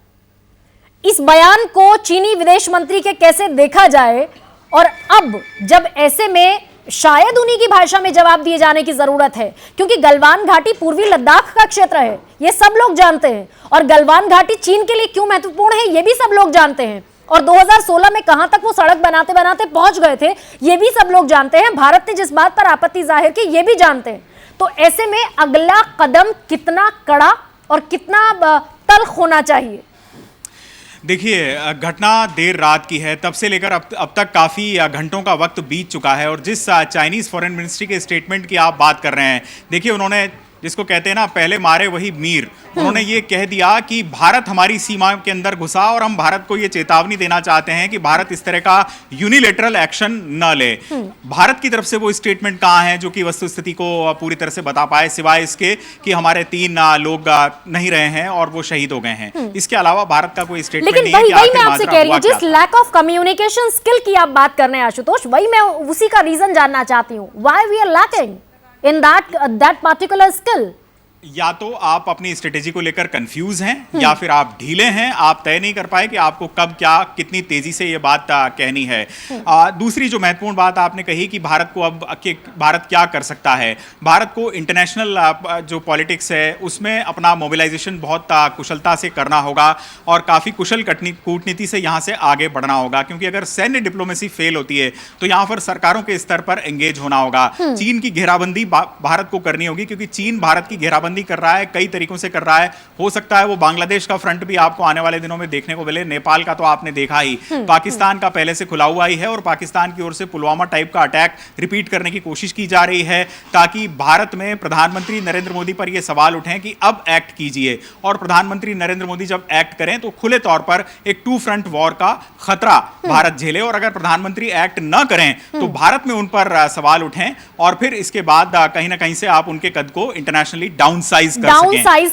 इस बयान को चीनी विदेश मंत्री के कैसे देखा जाए? और अब जब ऐसे में शायद उन्हीं की भाषा में जवाब दिए जाने की जरूरत है, क्योंकि गलवान घाटी पूर्वी लद्दाख का क्षेत्र है, ये सब लोग जानते हैं, और गलवान घाटी चीन के लिए क्यों महत्वपूर्ण है ये भी सब लोग जानते हैं, और 2016 में कहां तक वो सड़क बनाते बनाते पहुंच गए थे ये भी सब लोग जानते हैं। भारत ने जिस बात पर आपत्ति जाहिर की ये भी जानते हैं। तो ऐसे में अगला कदम कितना कड़ा और कितना तल्ख होना चाहिए? देखिए, घटना देर रात की है, तब से लेकर अब तक काफ़ी घंटों का वक्त बीत चुका है। और जिस चाइनीज़ फॉरेन मिनिस्ट्री के स्टेटमेंट की आप बात कर रहे हैं, देखिए उन्होंने, जिसको कहते हैं ना पहले मारे वही मीर, उन्होंने ये कह दिया कि भारत हमारी सीमा के अंदर घुसा और हम भारत को ये चेतावनी देना चाहते हैं कि भारत इस तरह का यूनिलेटरल एक्शन न ले। भारत की तरफ से वो स्टेटमेंट कहाँ है जो कि वस्तुस्थिति को पूरी तरह से बता पाए, सिवाय इसके कि हमारे 3 लोग नहीं रहे हैं और वो शहीद हो गए हैं। इसके अलावा भारत का कोई स्टेटमेंट नहीं है कि मैं आपसे कह रही हूं, जिस लैक ऑफ कम्युनिकेशन स्किल की आप बात कर रहे हैं आशुतोष, वही मैं उसी का रीजन जानना चाहती हूं। Why we are lacking in that particular skill? या तो आप अपनी स्ट्रेटेजी को लेकर कंफ्यूज हैं या फिर आप ढीले हैं, आप तय नहीं कर पाए कि आपको कब क्या कितनी तेजी से ये बात कहनी है। दूसरी जो महत्वपूर्ण बात आपने कही कि भारत को अब भारत क्या कर सकता है, भारत को इंटरनेशनल जो पॉलिटिक्स है उसमें अपना मोबिलाइजेशन बहुत कुशलता से करना होगा और काफ़ी कुशल कूटनीति से यहाँ से आगे बढ़ना होगा, क्योंकि अगर सैन्य डिप्लोमेसी फेल होती है तो यहाँ पर सरकारों के स्तर पर एंगेज होना होगा। चीन की घेराबंदी भारत को करनी होगी, क्योंकि चीन भारत की घेराबंदी कर रहा है, कई तरीकों से कर रहा है। हो सकता है वो बांग्लादेश का फ्रंट भी आपको आने वाले दिनों में देखने को मिले, नेपाल का तो आपने देखा ही, पाकिस्तान का पहले से खुला हुआ ही है और पाकिस्तान की ओर से पुलवामा टाइप का अटैक रिपीट करने की कोशिश की जा रही है, ताकि भारत में प्रधानमंत्री नरेंद्र मोदी पर यह सवाल उठें कि अब एक्ट कीजिए। और प्रधानमंत्री नरेंद्र मोदी जब एक्ट करें तो खुले तौर पर एक 2 फ्रंट वॉर का खतरा भारत झेले, और अगर प्रधानमंत्री एक्ट न करें तो भारत में उन पर सवाल उठें और फिर इसके बाद कहीं ना कहीं से आप उनके कद को इंटरनेशनली डाउन साइज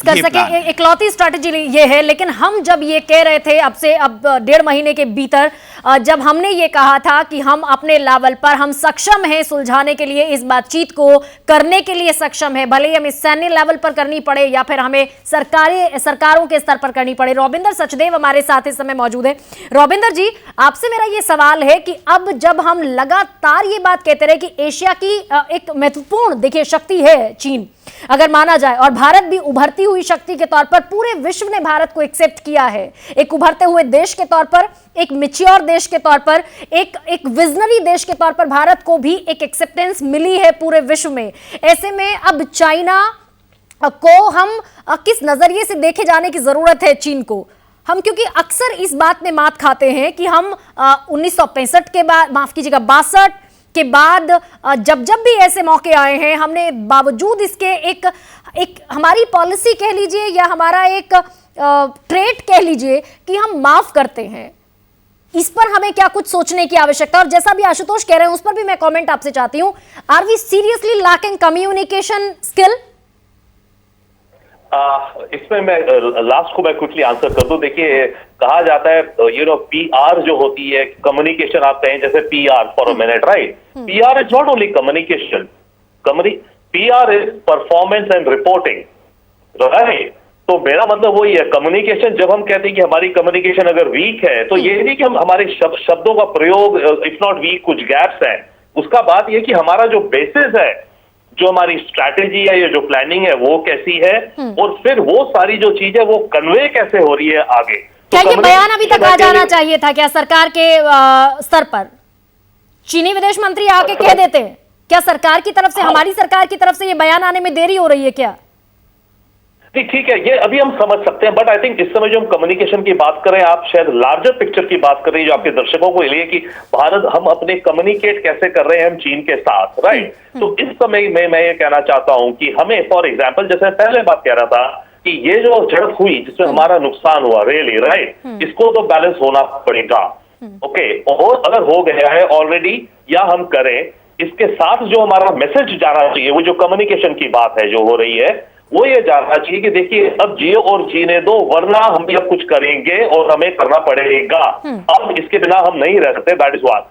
कर सके। इकलौती स्ट्रैटेजी ये है। लेकिन हम जब ये कह रहे थे अब 1.5 महीने के भीतर, जब हमने ये कहा था कि हम अपने लेवल पर हम सक्षम हैं सुलझाने के लिए, इस बातचीत को करने के लिए सक्षम है, भले ही हमें सैन्य लेवल पर करनी पड़े या फिर हमें सरकारों के स्तर पर करनी पड़े। रॉबिंदर सचदेव हमारे साथ इस समय मौजूद है। रॉबिंदर जी, आपसे मेरा ये सवाल है कि अब जब हम लगातार ये बात कहते रहे कि एशिया की एक महत्वपूर्ण, देखिए, शक्ति है चीन अगर माना जाए, और भारत भी उभरती हुई शक्ति के तौर पर पूरे विश्व ने भारत को एक्सेप्ट किया है, एक उभरते हुए देश के तौर पर, एक मैच्योर देश के तौर पर, एक विजनरी देश के तौर पर भारत को भी एक एक्सेप्टेंस मिली है पूरे विश्व में। ऐसे में अब चाइना को हम किस नजरिए से देखे जाने की जरूरत है चीन को? हम क्योंकि अक्सर इस बात में मात खाते हैं कि हम 1965 के बाद, माफ कीजिएगा, 62 के बाद जब भी ऐसे मौके आए हैं, हमने बावजूद इसके एक हमारी पॉलिसी कह लीजिए या हमारा एक ट्रेट कह लीजिए कि हम माफ करते हैं। इस पर हमें क्या कुछ सोचने की आवश्यकता? और जैसा भी आशुतोष कह रहे हैं उस पर भी मैं कमेंट आपसे चाहती हूं। Are we seriously lacking communication skill? इसमें मैं लास्ट को मैं क्विकली आंसर कर दूं। देखिए, कहा जाता है पीआर जो होती है, कम्युनिकेशन, आप कहें जैसे PR for a minute, right? PR is not only communication, PR is performance and reporting, right? तो मेरा मतलब वही है, कम्युनिकेशन, जब हम कहते हैं कि हमारी कम्युनिकेशन अगर वीक है तो ये नहीं कि हम हमारे शब्दों का प्रयोग इफ नॉट वीक, कुछ गैप्स हैं, उसका बात यह कि हमारा जो बेसिस है, जो हमारी स्ट्रैटेजी है, ये जो प्लानिंग है वो कैसी है, और फिर वो सारी जो चीज है वो कन्वे कैसे हो रही है आगे। क्या ये बयान अभी तक आ जाना चाहिए था क्या सरकार के स्तर पर? चीनी विदेश मंत्री आके कह देते हैं क्या सरकार की तरफ से, हमारी सरकार की तरफ से ये बयान आने में देरी हो रही है क्या? ठीक है, ये अभी हम समझ सकते हैं, बट आई थिंक इस समय जो हम कम्युनिकेशन की बात कर रहे हैं, आप शायद लार्जर पिक्चर की बात कर रही है जो आपके दर्शकों को लिए कि भारत, हम अपने कम्युनिकेट कैसे कर रहे हैं हम चीन के साथ, राइट? तो इस समय में मैं ये कहना चाहता हूं कि हमें, फॉर एग्जांपल, जैसे पहले बात कह रहा था कि ये जो झड़प हुई जिसमें हमारा नुकसान हुआ रियली राइट, इसको तो बैलेंस होना पड़ेगा। ओके, और अगर हो गया है ऑलरेडी या हम करें, इसके साथ जो हमारा मैसेज जाना चाहिए, वो जो कम्युनिकेशन की बात है जो हो रही है, वो ये जानना चाहिए कि देखिए अब जियो और जीने दो, वरना हम भी अब कुछ करेंगे और हमें करना पड़ेगा। अब इसके बिना हम नहीं रह सकते, that is one.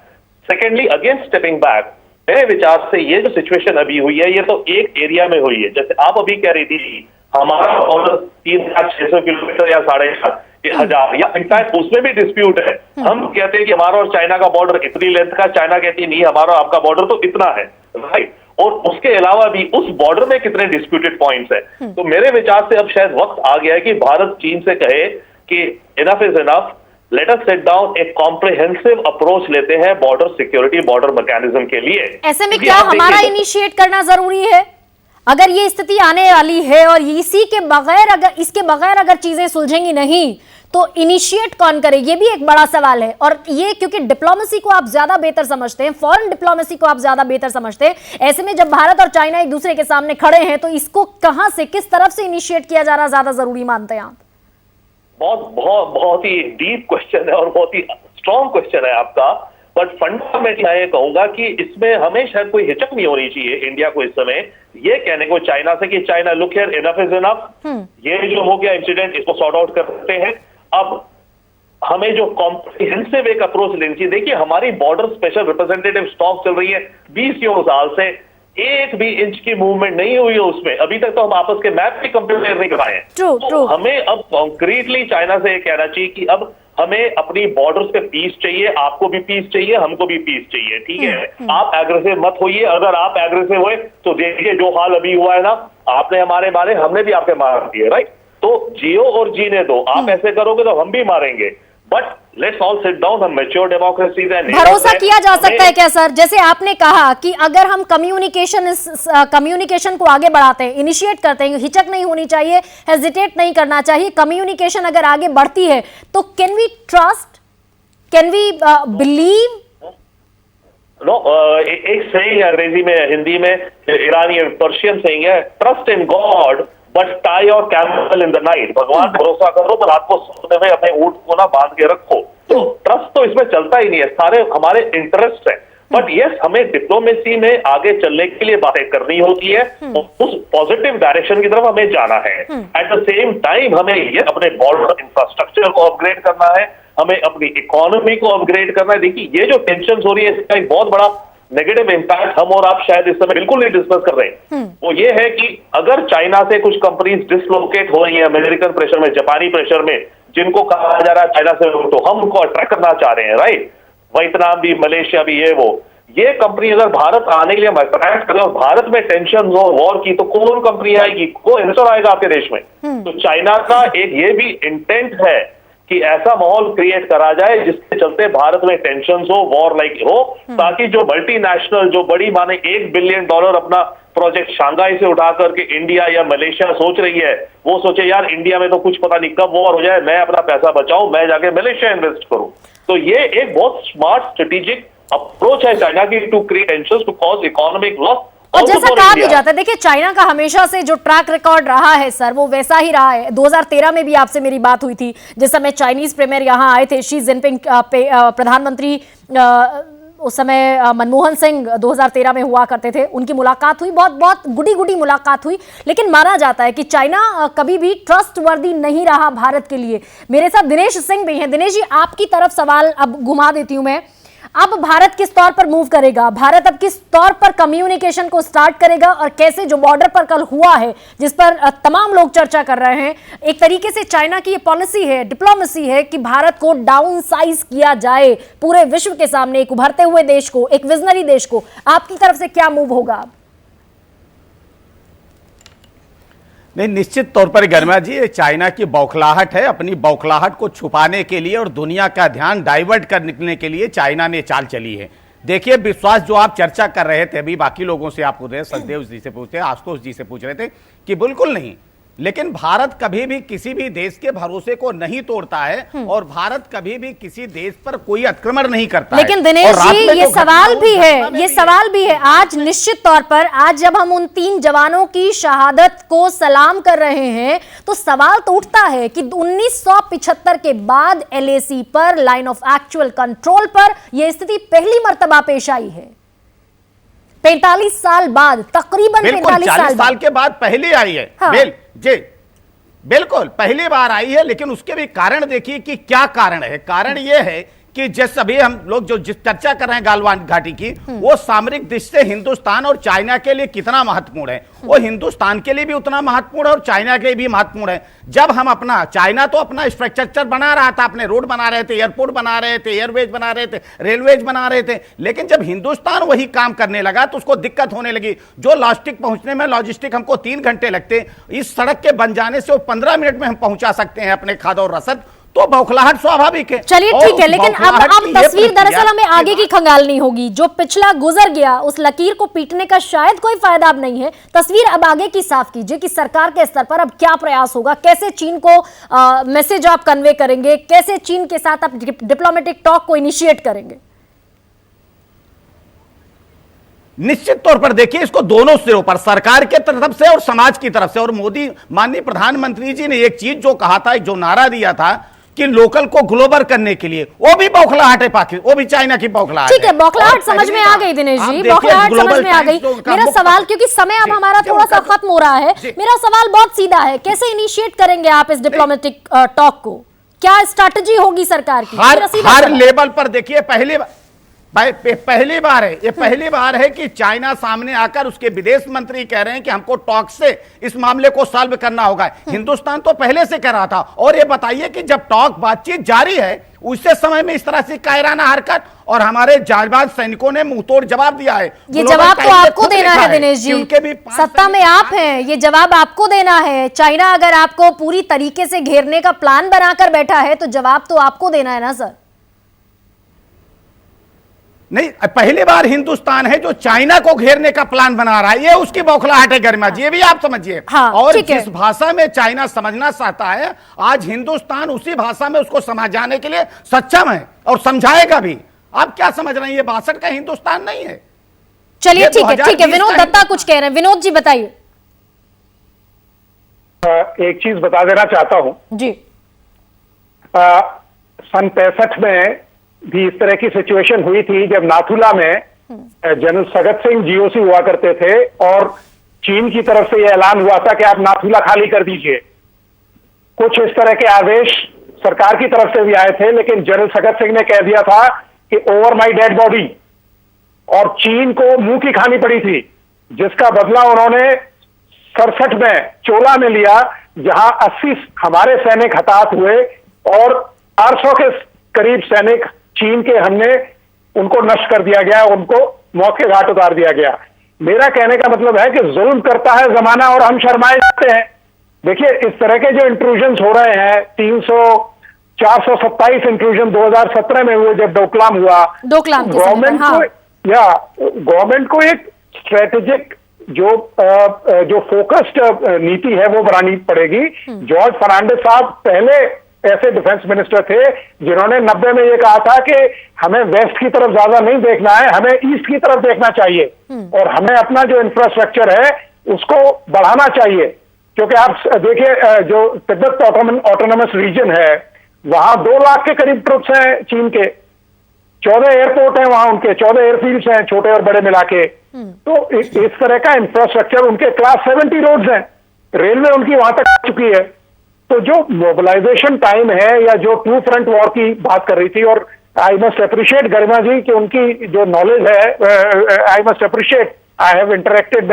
Secondly, again stepping back, मेरे विचार से ये जो सिचुएशन अभी हुई है, ये तो एक एरिया में हुई है। जैसे आप अभी कह रही थी हमारा बॉर्डर 3,600 किलोमीटर या 7,500 या इनफैक्ट उसमें भी डिस्प्यूट है। हम कहते हैं कि हमारा और चाइना का बॉर्डर इतनी लेंथ का, चाइना कहती है नहीं हमारा आपका बॉर्डर तो इतना है, राइट। और उसके अलावा भी उस बॉर्डर में कितने डिस्प्यूटेड पॉइंट्स हैं। तो मेरे विचार से अब शायद वक्त आ गया है कि भारत चीन से कहे कि enough is enough, let us sit down, एक कॉम्प्रिहेंसिव अप्रोच लेते हैं बॉर्डर सिक्योरिटी, बॉर्डर मैकेनिज्म के लिए। ऐसे में क्या हमारा इनिशिएट करना जरूरी है? अगर ये स्थिति आने वाली है और इसके बगैर अगर चीजें सुलझेंगी नहीं तो इनिशिएट कौन करे, ये भी एक बड़ा सवाल है। और ये क्योंकि डिप्लोमेसी को आप ज्यादा बेहतर समझते हैं, फॉरेन डिप्लोमेसी को आप ज्यादा बेहतर समझते हैं, ऐसे में जब भारत और चाइना एक दूसरे के सामने खड़े हैं तो इसको कहां से, किस तरफ से इनिशिएट किया जाना ज्यादा जरूरी मानते हैं आप? बहुत ही डीप क्वेश्चन है और बहुत ही स्ट्रॉन्ग क्वेश्चन है आपका। बट फंडामेंटली मैं ये कहूंगा कि इसमें हमें शायद कोई हिचक नहीं होनी चाहिए इंडिया को इस समय ये कहने को चाइना से कि China look here, enough is enough, ये जो हो गया इंसिडेंट, इसको सॉर्ट आउट करते हैं। अब हमें जो कॉम्प्रिहेंसिव एक अप्रोच लेनी चाहिए। देखिए हमारी बॉर्डर स्पेशल रिप्रेजेंटेटिव स्टॉक चल रही है 20 साल से, एक भी इंच की मूवमेंट नहीं हुई है उसमें। अभी तक तो हम आपस के मैप भी कंप्लीट नहीं कराए हैं। तो हमें अब कॉन्क्रीटली चाइना से कहना चाहिए कि अब हमें अपनी बॉर्डर्स पे पीस चाहिए, आपको भी पीस चाहिए, हमको भी पीस चाहिए, ठीक है। आप एग्रेसिव मत होइए, अगर आप एग्रेसिव हुए तो देखिए जो हाल अभी हुआ है ना, आपने हमारे मारे, हमने भी आपके मार दिए, राइट। तो जियो और जीने दो, आप ऐसे करोगे तो हम भी मारेंगे। But let's all sit down, हम मैच्योर डेमोक्रेसीज हैं। भरोसा किया जा सकता है क्या सर? जैसे आपने कहा कि अगर हम कम्युनिकेशन को आगे बढ़ाते हैं, इनिशिएट करते हैं, हिचक नहीं होनी चाहिए, हेजिटेट नहीं करना चाहिए, कम्युनिकेशन अगर आगे बढ़ती है तो can we trust, can we believe? No, एक सेइंग अंग्रेजी में, हिंदी में ईरानी पर्शियन सेइंग है, trust in God but tie your camel in the night. भगवान भरोसा करो पर रात को सोते हुए अपने ऊंट को ना बांध के रखो। तो ट्रस्ट तो इसमें चलता ही नहीं है, सारे हमारे इंटरेस्ट है। बट यस, हमें डिप्लोमेसी में आगे चलने के लिए बातें करनी होती है, उस पॉजिटिव डायरेक्शन की तरफ हमें जाना है। एट द सेम टाइम हमें ये अपने बॉर्डर इंफ्रास्ट्रक्चर को अपग्रेड करना है, हमें अपनी इकोनॉमी को अपग्रेड करना है। देखिए ये जो टेंशन हो रही है, इसका एक बहुत बड़ा नेगेटिव इंपैक्ट हम और आप शायद इस समय बिल्कुल नहीं डिस्कस कर रहे हैं। वो ये है कि अगर चाइना से कुछ कंपनीज डिसलोकेट हो रही है अमेरिकन प्रेशर में, जापानी प्रेशर में, जिनको कहा जा रहा है चाइना से, तो हम उनको अट्रैक्ट करना चाह रहे हैं, राइट। वियतनाम भी, मलेशिया भी, ये कंपनी अगर भारत आने के लिए हम अट्रैक्ट करें और भारत में टेंशन हो वॉर की, तो कौन कंपनी आएगी, कौन इन्वेस्टर आएगा आपके देश में? तो चाइना का एक ये भी इंटेंट है कि ऐसा माहौल क्रिएट करा जाए जिसके चलते भारत में टेंशन हो, वॉर लाइक हो, ताकि जो मल्टीनेशनल, जो बड़ी माने $1 बिलियन अपना प्रोजेक्ट शांघाई से उठा करके इंडिया या मलेशिया सोच रही है, वो सोचे यार इंडिया में तो कुछ पता नहीं कब वॉर हो जाए, मैं अपना पैसा बचाऊं, मैं जाके मलेशिया इन्वेस्ट करूं। तो ये एक बहुत स्मार्ट स्ट्रेटेजिक अप्रोच है चाइना की to create tension, to cause economic loss. और जैसा कहा भी जाता है, देखिए चाइना का हमेशा से जो ट्रैक रिकॉर्ड रहा है सर, वो वैसा ही रहा है। 2013 में भी आपसे मेरी बात हुई थी, जिस समय चाइनीज प्रीमियर यहाँ आए थे, शी जिनपिंग प्रधानमंत्री उस समय मनमोहन सिंह 2013 में हुआ करते थे, उनकी मुलाकात हुई, बहुत गुडी मुलाकात हुई। लेकिन माना जाता है कि चाइना कभी भी ट्रस्टवर्दी नहीं रहा भारत के लिए। मेरे साथ दिनेश सिंह भी हैं। दिनेश जी, आपकी तरफ सवाल अब घुमा देती हूं मैं। अब भारत किस तौर पर मूव करेगा? भारत अब किस तौर पर कम्युनिकेशन को स्टार्ट करेगा और कैसे जो बॉर्डर पर कल हुआ है, जिस पर तमाम लोग चर्चा कर रहे हैं, एक तरीके से चाइना की ये पॉलिसी है, डिप्लोमेसी है कि भारत को डाउन साइज किया जाए पूरे विश्व के सामने, एक उभरते हुए देश को, एक विजनरी देश को। आपकी तरफ से क्या मूव होगा? नहीं, निश्चित तौर पर गर्मा जी, ये चाइना की बौखलाहट है। अपनी बौखलाहट को छुपाने के लिए और दुनिया का ध्यान डाइवर्ट करने के लिए चाइना ने चाल चली है। देखिए, विश्वास जो आप चर्चा कर रहे थे, अभी बाकी लोगों से आप पूछ रहे, सचदेव जी से पूछ रहे, आशुतोष जी से पूछ रहे थे कि बिल्कुल नहीं, लेकिन भारत कभी भी किसी भी देश के भरोसे को नहीं तोड़ता है और भारत कभी भी किसी देश पर कोई आक्रमण नहीं करता लेकिन है। दिनेश और रात जी में ये तो सवाल घटनाओं- भी है, घटना ये में सवाल भी है आज निश्चित तौर पर, आज जब हम उन 3 जवानों की शहादत को सलाम कर रहे हैं तो सवाल तो उठता है कि 1975 के बाद एलएसी पर, लाइन ऑफ एक्चुअल कंट्रोल पर यह स्थिति पहली मर्तबा पेश आई है 45 साल बाद, तकरीबन बिल्कुल 45 साल के बाद पहली आई है। हाँ। जी बिल्कुल पहली बार आई है, लेकिन उसके भी कारण देखिए कि क्या कारण है। कारण यह है कि जिस अभी हम लोग जो जिस चर्चा कर रहे हैं गालवान घाटी की, वो सामरिक दृष्टि से हिंदुस्तान और चाइना के लिए कितना महत्वपूर्ण है, वो हिंदुस्तान के लिए भी उतना महत्वपूर्ण है और चाइना के लिए भी महत्वपूर्ण है। जब हम अपना, चाइना तो अपना इंफ्रास्ट्रक्चर बना रहा था, अपने रोड बना रहे थे, एयरपोर्ट बना रहे थे, एयरवेज बना रहे थे, रेलवेज बना रहे थे, लेकिन जब हिंदुस्तान वही काम करने लगा तो उसको दिक्कत होने लगी। जो लॉजिस्टिक पहुंचने में, लॉजिस्टिक हमको 3 घंटे लगते, इस सड़क के बन जाने से वो 15 मिनट में हम पहुंचा सकते हैं अपने खाद्य और रसद, तो बौखलाहट स्वाभाविक है। चलिए ठीक है, लेकिन अब तस्वीर दरअसल हमें आगे की खंगालनी होगी। जो पिछला गुजर गया उस लकीर को पीटने का शायद कोई फायदा अब नहीं है। तस्वीर अब आगे की साफ कीजिए कि सरकार के स्तर पर अब क्या प्रयास होगा, कैसे चीन को मैसेज आप कन्वे करेंगे, कैसे चीन के साथ आप डिप्लोमेटिक टॉक को इनिशिएट करेंगे। निश्चित तौर पर देखिए, इसको दोनों सिरों पर, सरकार के तरफ से और समाज की तरफ से, और मोदी माननीय प्रधानमंत्री जी ने एक चीज जो कहा था, जो नारा दिया था कि लोकल को ग्लोबल करने के लिए, वो भी बौखलाहट है पाकिस्तान, वो भी चाइना की बौखलाहट ठीक है, बौखलाहट समझ में आ गई दिनेश जी, बौखलाहट समझ में आ गई। मेरा सवाल, क्योंकि समय अब हमारा थोड़ा सा खत्म हो रहा है, मेरा सवाल बहुत सीधा है, कैसे इनिशिएट करेंगे आप इस डिप्लोमेटिक टॉक को, क्या स्ट्रैटेजी होगी सरकार की? हर लेवल पर देखिए, पहली बार है, ये पहली बार है कि चाइना सामने आकर उसके विदेश मंत्री कह रहे हैं कि हमको टॉक से इस मामले को सॉल्व करना होगा। हिंदुस्तान तो पहले से कर रहा था। और ये बताइए कि जब टॉक बातचीत जारी है, उसी समय में इस तरह से कायराना हरकत, और हमारे जांबाज सैनिकों ने मुंहतोड़ जवाब दिया है। ये जवाब तो आपको देना है दिनेश जी, सत्ता में आप हैं, ये जवाब आपको देना है। चाइना अगर आपको पूरी तरीके से घेरने का प्लान बनाकर बैठा है तो जवाब तो आपको देना है ना सर। नहीं, पहली बार हिंदुस्तान है जो चाइना को घेरने का प्लान बना रहा है, ये उसकी बौखलाहट है गरिमा जी, ये भी आप समझिए। हाँ, और जिस भाषा में चाइना समझना चाहता है, आज हिंदुस्तान उसी भाषा में उसको समझाने के लिए सक्षम है और समझाएगा भी। आप क्या समझ रहे हैं, ये 62 का हिंदुस्तान नहीं है। चलिए ठीक है, विनोद दत्ता कुछ कह रहे हैं, विनोद जी बताइए। एक चीज बता देना चाहता हूं जी, सन 65 में भी इस तरह की सिचुएशन हुई थी, जब नाथुला में जनरल सगत सिंह जीओसी हुआ करते थे और चीन की तरफ से यह ऐलान हुआ था कि आप नाथुला खाली कर दीजिए। कुछ इस तरह के आदेश सरकार की तरफ से भी आए थे, लेकिन जनरल सगत सिंह ने कह दिया था कि ओवर माय डेड बॉडी, और चीन को मुंह की खानी पड़ी थी, जिसका बदला उन्होंने 67 में चोला में लिया, जहां 80 हमारे सैनिक हताहत हुए और 800 के करीब सैनिक चीन के हमने उनको नष्ट कर दिया गया, उनको मौत के घाट उतार दिया गया। मेरा कहने का मतलब है कि जुल्म करता है जमाना और हम शर्माए जाते हैं। देखिए, इस तरह के जो इंट्रूजन हो रहे हैं, 427 इंट्रूजन 2017 में हुए, जब डोकलाम हुआ, गवर्नमेंट गवर्नमेंट को एक स्ट्रेटेजिक जो फोकस्ड नीति है वो बनानी पड़ेगी। जॉर्ज फर्नांडिस साहब पहले ऐसे डिफेंस मिनिस्टर थे जिन्होंने 90 में ये कहा था कि हमें वेस्ट की तरफ ज्यादा नहीं देखना है, हमें ईस्ट की तरफ देखना चाहिए और हमें अपना जो इंफ्रास्ट्रक्चर है उसको बढ़ाना चाहिए। क्योंकि आप देखिए, जो तिब्बत ऑटोनोमस रीजन है, वहां 2 लाख के करीब ट्रुप्स हैं चीन के, 14 एयरपोर्ट हैं वहां, उनके 14 एयरफील्ड्स हैं, छोटे और बड़े मिला के। तो इस तरह का इंफ्रास्ट्रक्चर, उनके क्लास 70 रोड्स हैं, रेलवे उनकी वहां तक आ चुकी है। तो जो मोबिलाइजेशन टाइम है, या जो 2 फ्रंट वॉर की बात कर रही थी, और आई मस्ट अप्रिशिएट गरिमा जी कि उनकी जो नॉलेज है, I must appreciate, I have interacted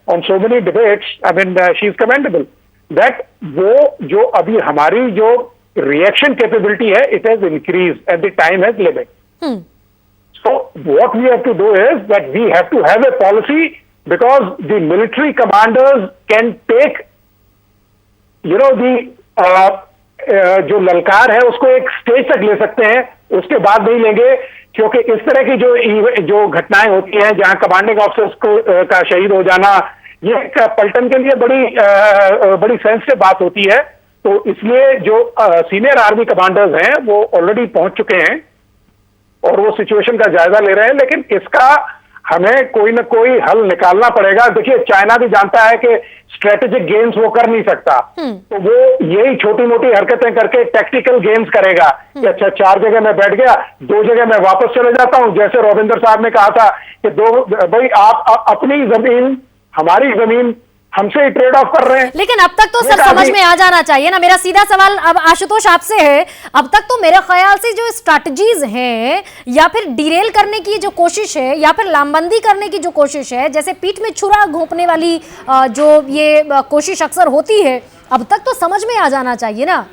on so many debates, I mean she is commendable, that वो जो अभी हमारी जो रिएक्शन कैपेबिलिटी है, it has increase and the time has limit. So what we have to do is that we have to have a policy, because the military commanders can take, you know, जो ललकार है उसको एक stage तक ले सकते हैं, उसके बाद नहीं लेंगे। क्योंकि इस तरह की जो घटनाएं होती हैं, जहां कमांडिंग ऑफिसर्स का शहीद हो जाना, ये एक पलटन के लिए बड़ी सेंसिटिव बात होती है। तो इसलिए जो सीनियर आर्मी कमांडर्स हैं वो ऑलरेडी पहुंच चुके हैं और वो सिचुएशन का जायजा ले रहे हैं, लेकिन इसका हमें कोई ना कोई हल निकालना पड़ेगा। देखिए, चाइना भी जानता है कि स्ट्रेटेजिक गेम्स वो कर नहीं सकता, तो वो यही छोटी मोटी हरकतें करके टैक्टिकल गेम्स करेगा कि अच्छा 4 जगह मैं बैठ गया, 2 जगह मैं वापस चले जाता हूं। जैसे रविंदर साहब ने कहा था कि भाई आप अपनी जमीन हमारी जमीन हमसे ही ट्रेड ऑफ कर रहे हैं। लेकिन अब तक तो सर समझ में आ जाना चाहिए ना। मेरा सीधा सवाल अब आशुतोष आपसे है, अब तक तो मेरे ख्याल से जो स्ट्रैटेजीज हैं या फिर डिरेल करने की जो कोशिश है या फिर लामबंदी करने की जो कोशिश है, जैसे पीठ में छुरा घोंपने वाली जो ये कोशिश अक्सर होती है, अब तक तो समझ में आ जाना चाहिए ना।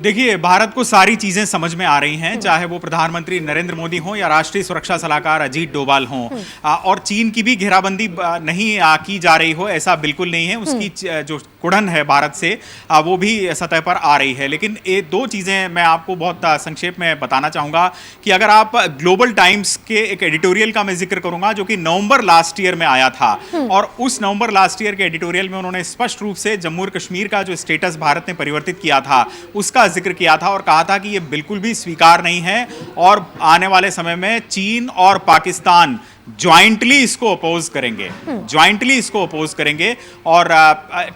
देखिए, भारत को सारी चीजें समझ में आ रही हैं, चाहे वो प्रधानमंत्री नरेंद्र मोदी हों या राष्ट्रीय सुरक्षा सलाहकार अजीत डोभाल हों। और चीन की भी घेराबंदी नहीं की जा रही हो, ऐसा बिल्कुल नहीं है। उसकी जो कुड़न है भारत से वो भी सतह पर आ रही है। लेकिन ये 2 चीजें मैं आपको बहुत संक्षेप में बताना चाहूंगा कि अगर आप ग्लोबल टाइम्स के एक एडिटोरियल का मैं जिक्र करूंगा जो कि नवंबर लास्ट ईयर में आया था, और उस नवंबर लास्ट ईयर के एडिटोरियल में उन्होंने स्पष्ट रूप से जम्मू और कश्मीर का जो स्टेटस भारत ने परिवर्तित किया था उसका जिक्र किया था और कहा था कि यह बिल्कुल भी स्वीकार नहीं है और आने वाले समय में चीन और पाकिस्तान ज्वाइंटली इसको अपोज करेंगे और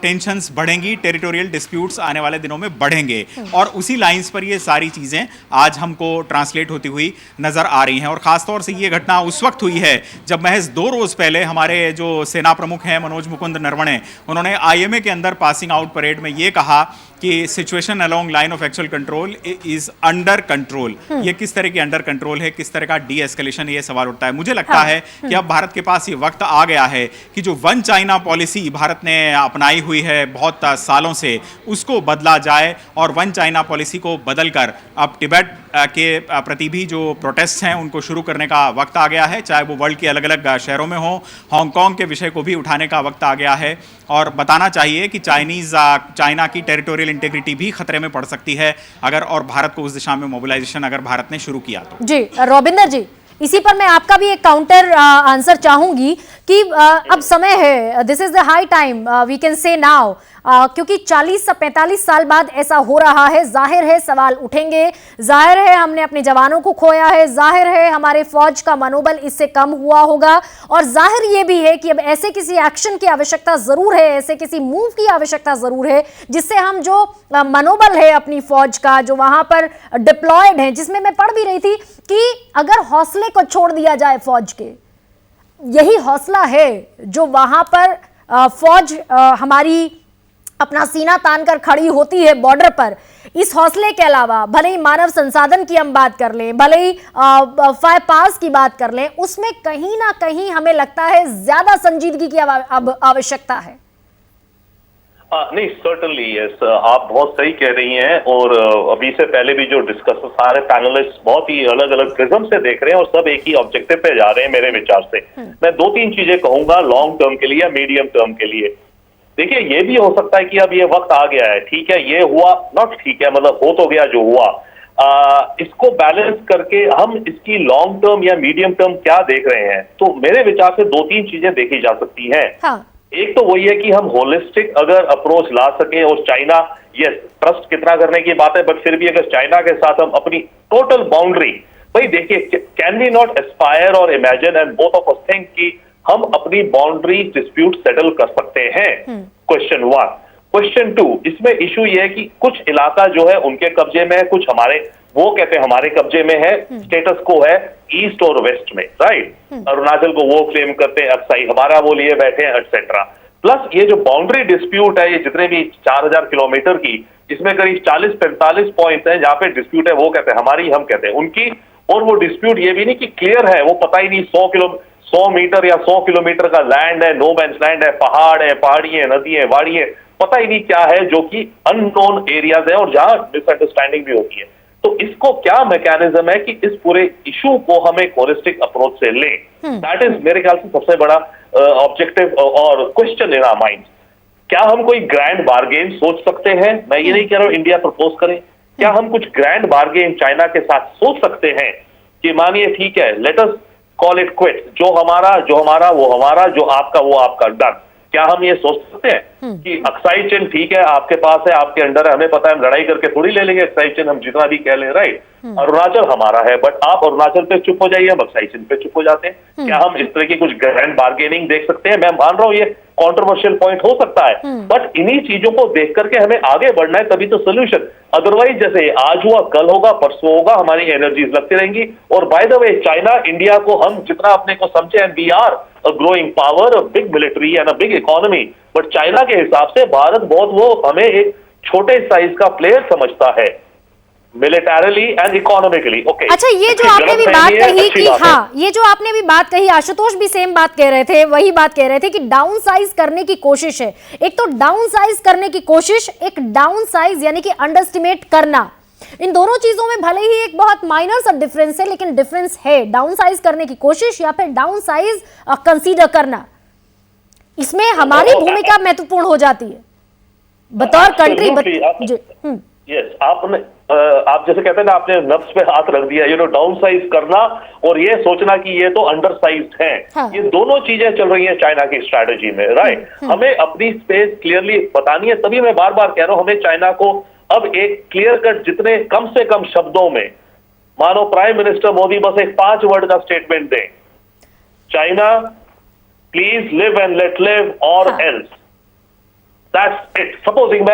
टेंशंस बढ़ेंगी, टेरिटोरियल डिस्प्यूट्स आने वाले दिनों में बढ़ेंगे। और उसी लाइंस पर ये सारी चीजें आज हमको ट्रांसलेट होती हुई नजर आ रही हैं। और खासतौर से ये घटना उस वक्त हुई है जब महज 2 रोज पहले हमारे जो सेना प्रमुख हैं मनोज मुकुंद नरवणे, उन्होंने IMA के अंदर पासिंग आउट परेड में ये कहा कि situation along line of actual control is under control. ये किस तरह की अंडर कंट्रोल है, किस तरह का डी एस्केलेशन, ये सवाल उठता है। मुझे लगता है कि अब भारत के पास ये वक्त आ गया है कि जो वन चाइना पॉलिसी भारत ने अपनाई हुई है बहुत सालों से, उसको बदला जाए और वन चाइना पॉलिसी को बदलकर अब तिब्बत के प्रति भी जो प्रोटेस्ट हैं उनको शुरू करने का वक्त आ गया है, चाहे वो वर्ल्ड के अलग अलग शहरों में हो। हांगकांग के विषय को भी उठाने का वक्त आ गया है और बताना चाहिए कि चाइना की टेरिटोरियल इंटीग्रिटी भी खतरे में पड़ सकती है अगर, और भारत को उस दिशा में मोबिलाइजेशन अगर भारत ने शुरू किया तो। जी रविंदर जी, इसी पर मैं आपका भी एक काउंटर आंसर चाहूंगी कि अब समय है, this is the high time we can say now, क्योंकि 40 से 45 साल बाद ऐसा हो रहा है। जाहिर है सवाल उठेंगे, जाहिर है हमने अपने जवानों को खोया है, जाहिर है हमारे फौज का मनोबल इससे कम हुआ होगा, और जाहिर ये भी है कि अब ऐसे किसी एक्शन की आवश्यकता जरूर है, ऐसे किसी मूव की आवश्यकता जरूर है जिससे हम जो मनोबल है अपनी फौज का जो वहां पर डिप्लॉयड है, जिसमें मैं पढ़ भी रही थी कि अगर हौसले को छोड़ दिया जाए फौज के, यही हौसला है जो वहां पर फौज हमारी अपना सीना तानकर खड़ी होती है बॉर्डर पर। इस हौसले के अलावा भले ही मानव संसाधन की हम बात कर लें, भले ही फायर पास की बात कर लें, उसमें कहीं ना कहीं हमें लगता है ज्यादा संजीदगी की अब आवश्यकता है। नहीं, सर्टनली यस, आप बहुत सही कह रही हैं। और अभी से पहले भी जो डिस्कस, सारे पैनलिस्ट बहुत ही अलग अलग प्रिज्म से देख रहे हैं और सब एक ही ऑब्जेक्टिव पे जा रहे हैं मेरे विचार से। मैं 2-3 चीजें कहूंगा लॉन्ग टर्म के लिए या मीडियम टर्म के लिए। देखिए, ये भी हो सकता है कि अब ये वक्त आ गया है, ठीक है, ये हुआ, नॉट ठीक है, मतलब हो तो गया जो हुआ, इसको बैलेंस करके हम इसकी लॉन्ग टर्म या मीडियम टर्म क्या देख रहे हैं। तो मेरे विचार से 2-3 चीजें देखी जा सकती हैं। हाँ। एक तो वही है कि हम होलिस्टिक अगर अप्रोच ला सके, और चाइना, यस, ट्रस्ट कितना करने की बात है, बट फिर भी अगर चाइना के साथ हम अपनी टोटल बाउंड्री, भाई देखिए, कैन वी नॉट एस्पायर और imagine and both of us think कि हम अपनी बाउंड्री डिस्प्यूट सेटल कर सकते हैं। क्वेश्चन 1। क्वेश्चन 2, इसमें इशू ये है कि कुछ इलाका जो है उनके कब्जे में है, कुछ हमारे, वो कहते हैं हमारे कब्जे में है, स्टेटस को है ईस्ट और वेस्ट में, राइट। अरुणाचल को वो क्लेम करते हैं, अक्साई हमारा वो लिए बैठे हैं, एटसेट्रा। प्लस ये जो बाउंड्री डिस्प्यूट है, ये जितने भी 4000 किलोमीटर की, इसमें करीब 40-45 पॉइंट है जहां पे डिस्प्यूट है, वो कहते हैं हमारी, हम कहते हैं उनकी। और वो डिस्प्यूट ये भी नहीं कि क्लियर है, वो पता ही नहीं 100 मीटर या 100 किलोमीटर का लैंड है, नो मैंस लैंड है, पहाड़ है, पहाड़ी है, नदी है, वाड़ी है, पता ही नहीं क्या है, जो कि अननोन एरियाज है और जहां मिसअंडरस्टैंडिंग भी होती है। तो इसको क्या मैकेनिज्म है कि इस पूरे इशू को हम एक होलिस्टिक अप्रोच से लें, दैट इज मेरे ख्याल से सबसे बड़ा ऑब्जेक्टिव और क्वेश्चन इन आवर माइंड। क्या हम कोई ग्रैंड बार्गेन सोच सकते हैं? मैं ये नहीं कह रहा हूं इंडिया प्रपोज करे, क्या हम कुछ ग्रैंड बार्गेन चाइना के साथ सोच सकते हैं कि मानिए ठीक है, let us call it quit. जो हमारा वो हमारा, जो आपका वो आपका, डन। क्या हम ये सोच सकते हैं कि अक्साई चिन्ह ठीक है, आपके पास है, आपके अंडर है, हमें पता है, हम लड़ाई करके थोड़ी ले लेंगे अक्साई चिन्ह, हम जितना भी कह लें, राइट। अरुणाचल हमारा है, बट आप अरुणाचल पे चुप हो जाइए, हम अक्साई चिन्ह पे चुप हो जाते हैं। क्या हम इस तरह की कुछ ग्रैंड बार्गेनिंग देख सकते हैं? मैं मान रहा हूं ये कंट्रोवर्शियल पॉइंट हो सकता है, बट इन्हीं चीजों को देख करके हमें आगे बढ़ना है, तभी तो सोल्यूशन। अदरवाइज जैसे आज हुआ कल होगा, परसों होगा, हमारी एनर्जीज लगती रहेंगी। और by the way, China India को हम जितना अपने को समझे, and we are a growing power, a big military and a big economy, but China के हिसाब से भारत बहुत वो हमें एक छोटे साइज का प्लेयर समझता है, मिलिटरली एंड इकोनॉमिकली। ओके, अच्छा, ये जो आपने भी बात कही कि हाँ, ये जो आपने भी बात कही, आशुतोष भी सेम बात कह रहे थे, वही बात कह रहे थे कि डाउन साइज करने की कोशिश है। एक तो डाउन साइज करने की कोशिश, एक डाउन साइज यानी कि अंडरस्टिमेट करना। इन दोनों चीजों में भले ही एक बहुत माइनर सा डिफरेंस है, लेकिन डिफरेंस है। डाउन साइज करने की कोशिश या फिर डाउन साइज कंसीडर करना, इसमें हमारी भूमिका महत्वपूर्ण हो जाती है बतौर कंट्री। यस, आप जैसे कहते हैं ना, आपने नफ्स पे हाथ रख दिया, डाउन साइज करना और ये सोचना कि ये तो अंडर साइज्ड है। हाँ। ये दोनों चीजें चल रही हैं चाइना की स्ट्रैटेजी में, राइट। हमें अपनी स्पेस क्लियरली बतानी है, तभी मैं बार बार कह रहा हूं, हमें चाइना को अब एक क्लियर कट, जितने कम से कम शब्दों में, मानो प्राइम मिनिस्टर मोदी बस एक 5 वर्ड का स्टेटमेंट दें, China please live and let live और else, that's it. Supposing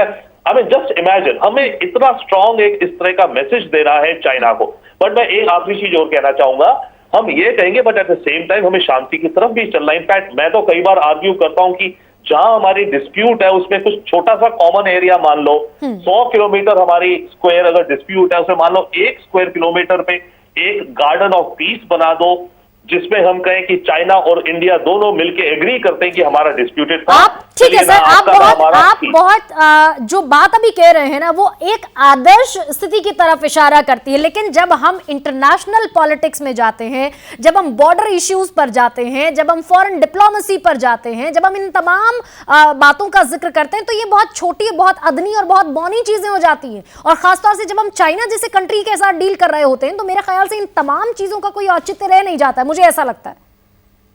just imagine, हमें इतना स्ट्रॉन्ग एक इस तरह का मैसेज देना है चाइना को। बट मैं एक आखिरी चीज और कहना चाहूंगा, हम ये कहेंगे but at the same time हमें शांति की तरफ भी चलना है। इनफैक्ट मैं तो कई बार आर्ग्यू करता हूं कि जहां हमारी डिस्प्यूट है उसमें कुछ छोटा सा कॉमन एरिया मान लो, 100 किलोमीटर हमारी स्क्वायर अगर डिस्प्यूट है, उसमें मान लो 1 स्क्वायर किलोमीटर पे एक गार्डन ऑफ पीस बना दो, जिसमें हम कहें कि चाइना और इंडिया दोनों मिलकर एग्री करते हैं कि हमारा डिस्प्यूटेड था। आप ठीक है सर, आप बहुत जो बात अभी कह रहे हैं ना, वो एक आदर्श स्थिति की तरफ इशारा करती है। लेकिन जब हम इंटरनेशनल पॉलिटिक्स में जाते हैं, जब हम बॉर्डर इश्यूज पर जाते हैं, जब हम फॉरेन डिप्लोमेसी पर जाते हैं, जब हम इन तमाम बातों का जिक्र करते हैं, तो ये बहुत छोटी, बहुत अदनी और बहुत बौनी चीजें हो जाती हैं। और खासतौर से जब हम चाइना जैसे कंट्री के साथ डील कर रहे होते हैं, तो मेरे ख्याल से इन तमाम चीजों का कोई औचित्य रह नहीं जाता है, मुझे ऐसा लगता है।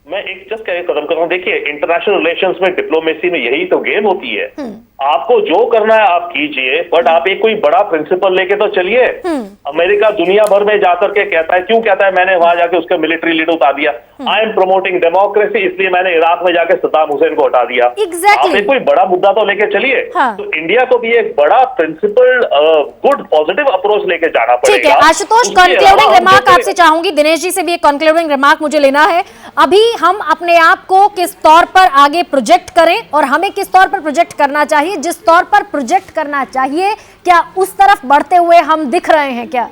मैं एक जस्ट कदम कर रहा हूं, देखिए इंटरनेशनल रिलेशंस में, डिप्लोमेसी में यही तो गेम होती है। आपको जो करना है आप कीजिए, बट आप एक कोई बड़ा प्रिंसिपल लेके तो चलिए। अमेरिका दुनिया भर में जाकर के कहता है, क्यों कहता है, मैंने वहां जाके उसका मिलिट्री लीडर उतार दिया, आई एम प्रमोटिंग डेमोक्रेसी, इसलिए मैंने इराक में जाके सद्दाम हुसैन को हटा दिया। आप एक कोई बड़ा मुद्दा तो लेके चलिए। तो इंडिया को भी एक बड़ा प्रिंसिपल, गुड पॉजिटिव अप्रोच लेके जाना पड़ेगा। ठीक है आशुतोष, कंक्लूडिंग रिमार्क आपसे चाहूंगी, दिनेश जी से भी एक कंक्लूडिंग रिमार्क मुझे लेना है। अभी हम अपने आप को किस तौर पर आगे प्रोजेक्ट करें और हमें किस तौर पर प्रोजेक्ट करना चाहिए? जिस तौर पर प्रोजेक्ट करना चाहिए, क्या उस तरफ बढ़ते हुए हम दिख रहे हैं क्या?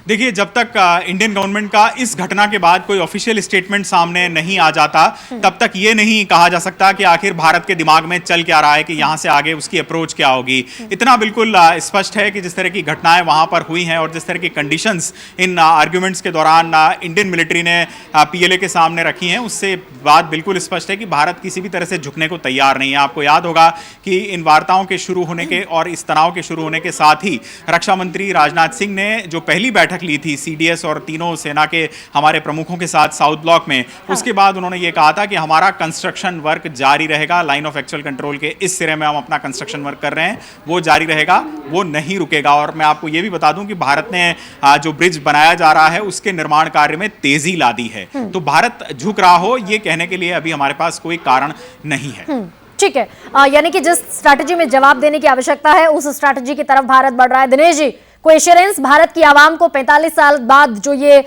देखिए, जब तक इंडियन गवर्नमेंट का इस घटना के बाद कोई ऑफिशियल स्टेटमेंट सामने नहीं आ जाता, तब तक ये नहीं कहा जा सकता कि आखिर भारत के दिमाग में चल क्या रहा है, कि यहां से आगे उसकी अप्रोच क्या होगी। इतना बिल्कुल स्पष्ट है कि जिस तरह की घटनाएं वहां पर हुई हैं और जिस तरह की कंडीशंस इन आर्ग्यूमेंट्स के दौरान इंडियन मिलिट्री ने पीएलए के सामने रखी हैं, उससे बात बिल्कुल स्पष्ट है कि भारत किसी भी तरह से झुकने को तैयार नहीं है। आपको याद होगा कि इन वार्ताओं के शुरू होने के और इस तनाव के शुरू होने के साथ ही रक्षा मंत्री राजनाथ सिंह ने जो पहली बैठक ली थी सीडीएस और तीनों सेना के हमारे प्रमुखों के साथ साउथ ब्लॉक में, उसके बाद उन्होंने ये कहा था कि हमारा कंस्ट्रक्शन वर्क जारी रहेगा, लाइन ऑफ एक्चुअल कंट्रोल के इस सिरे में हम अपना कंस्ट्रक्शन वर्क कर रहे हैं, वो जारी रहेगा, वो नहीं रुकेगा। और मैं आपको ये भी बता दूं कि भारत ने जो ब्रिज बनाया जा रहा है उसके निर्माण कार्य में तेजी ला दी है। तो भारत झुक रहा हो ये कहने के लिए अभी हमारे पास कोई कारण नहीं है। ठीक है, यानी कि जिस स्ट्रैटेजी में जवाब देने की आवश्यकता है उस स्ट्रैटेजी की तरफ भारत बढ़ रहा है। दिनेश जी, कोई एश्योरेंस भारत की आवाम को 45 साल बाद जो ये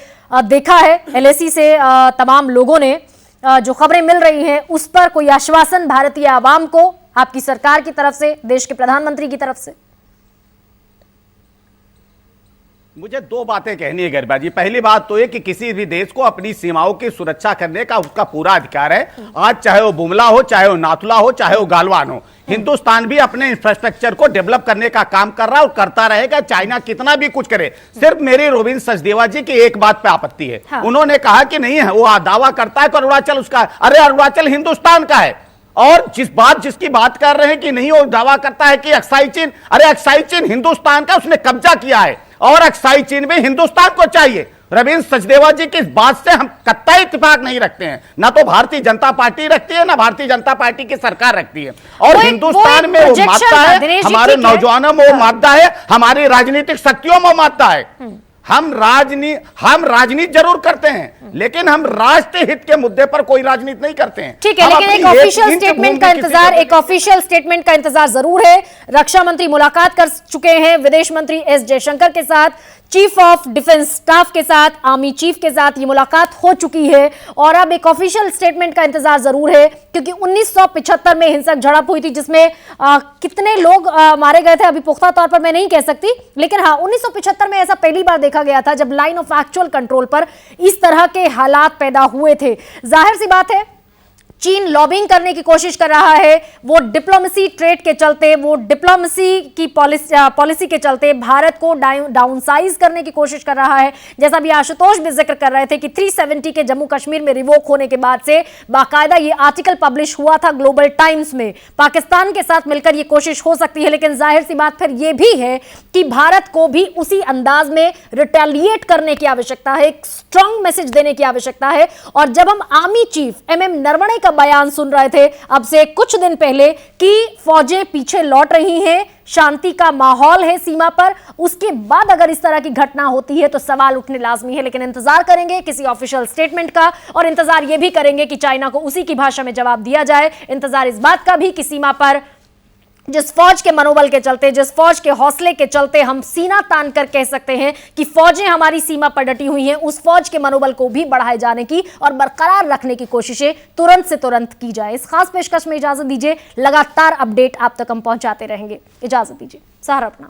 देखा है एलएसी से तमाम लोगों ने जो खबरें मिल रही हैं, उस पर कोई आश्वासन भारतीय आवाम को आपकी सरकार की तरफ से, देश के प्रधानमंत्री की तरफ से? मुझे दो बातें कहनी है गरिमा जी। पहली बात तो ये कि किसी भी देश को अपनी सीमाओं की सुरक्षा करने का उसका पूरा अधिकार है। आज चाहे वो बुमला हो, चाहे वो नाथुला हो, चाहे वो गालवान हो, हिंदुस्तान भी अपने इंफ्रास्ट्रक्चर को डेवलप करने का काम कर रहा है और करता रहेगा, चाइना कितना भी कुछ करे। सिर्फ मेरी रोविंद सचदेवा जी की एक बात पे आपत्ति है। हाँ। उन्होंने कहा कि नहीं है, वो दावा करता है कि अरुणाचल उसका, अरे अरुणाचल हिंदुस्तान का है। और जिसकी बात कर रहे हैं कि नहीं, वो दावा करता है कि अक्साई चीन, अरे अक्साई चीन हिंदुस्तान का, उसने कब्जा किया है और अक्साई चीन में हिंदुस्तान को चाहिए। रविंद्र सचदेवा जी की इस बात से हम कतई इत्तेफाक नहीं रखते हैं। ना तो भारतीय जनता पार्टी रखती है, ना भारतीय जनता पार्टी की सरकार रखती है। और हिंदुस्तान में वो मानता है, हमारे नौजवानों में वो मानता है, हमारी राजनीतिक शक्तियों में मानता है। हम राजनीति जरूर करते हैं, लेकिन हम राष्ट्रीय हित के मुद्दे पर कोई राजनीति नहीं करते हैं। ठीक है, लेकिन एक ऑफिशियल स्टेटमेंट का इंतजार जरूर है। रक्षा मंत्री मुलाकात कर चुके हैं विदेश मंत्री एस जयशंकर के साथ, चीफ ऑफ डिफेंस स्टाफ के साथ, आर्मी चीफ के साथ ये मुलाकात हो चुकी है और अब एक ऑफिशियल स्टेटमेंट का इंतजार जरूर है, क्योंकि 1975 में हिंसक झड़प हुई थी जिसमें कितने लोग मारे गए थे अभी पुख्ता तौर पर मैं नहीं कह सकती, लेकिन हाँ 1975 में ऐसा पहली बार देखा गया था जब लाइन ऑफ एक्चुअल कंट्रोल पर इस तरह के हालात पैदा हुए थे। जाहिर सी बात है चीन लॉबिंग करने की कोशिश कर रहा है, वो डिप्लोमेसी ट्रेड के चलते, वो डिप्लोमेसी की पॉलिसी के चलते भारत को डाउनसाइज करने की कोशिश कर रहा है। जैसा भी आशुतोष भी जिक्र कर रहे थे कि 370 के जम्मू कश्मीर में रिवोक होने के बाद से बाकायदा ये आर्टिकल पब्लिश हुआ था ग्लोबल टाइम्स में। पाकिस्तान के साथ मिलकर ये कोशिश हो सकती है, लेकिन जाहिर सी बात फिर ये भी है कि भारत को भी उसी अंदाज में रिटेलिएट करने की आवश्यकता है, एक स्ट्रांग मैसेज देने की आवश्यकता है। और जब हम आर्मी चीफ MM नरवणे का बयान सुन रहे थे अब से कुछ दिन पहले कि फौजें पीछे लौट रही हैं, शांति का माहौल है सीमा पर, उसके बाद अगर इस तरह की घटना होती है तो सवाल उठने लाजमी है। लेकिन इंतजार करेंगे किसी ऑफिशियल स्टेटमेंट का, और इंतजार यह भी करेंगे कि चाइना को उसी की भाषा में जवाब दिया जाए। इंतजार इस बात का भी कि सीमा पर जिस फौज के मनोबल के चलते, जिस फौज के हौसले के चलते हम सीना तान कर कह सकते हैं कि फौजें हमारी सीमा पर डटी हुई हैं, उस फौज के मनोबल को भी बढ़ाए जाने की और बरकरार रखने की कोशिशें तुरंत से तुरंत की जाए। इस खास पेशकश में इजाजत दीजिए, लगातार अपडेट आप तक हम पहुंचाते रहेंगे। इजाजत दीजिए, सहारा अपना।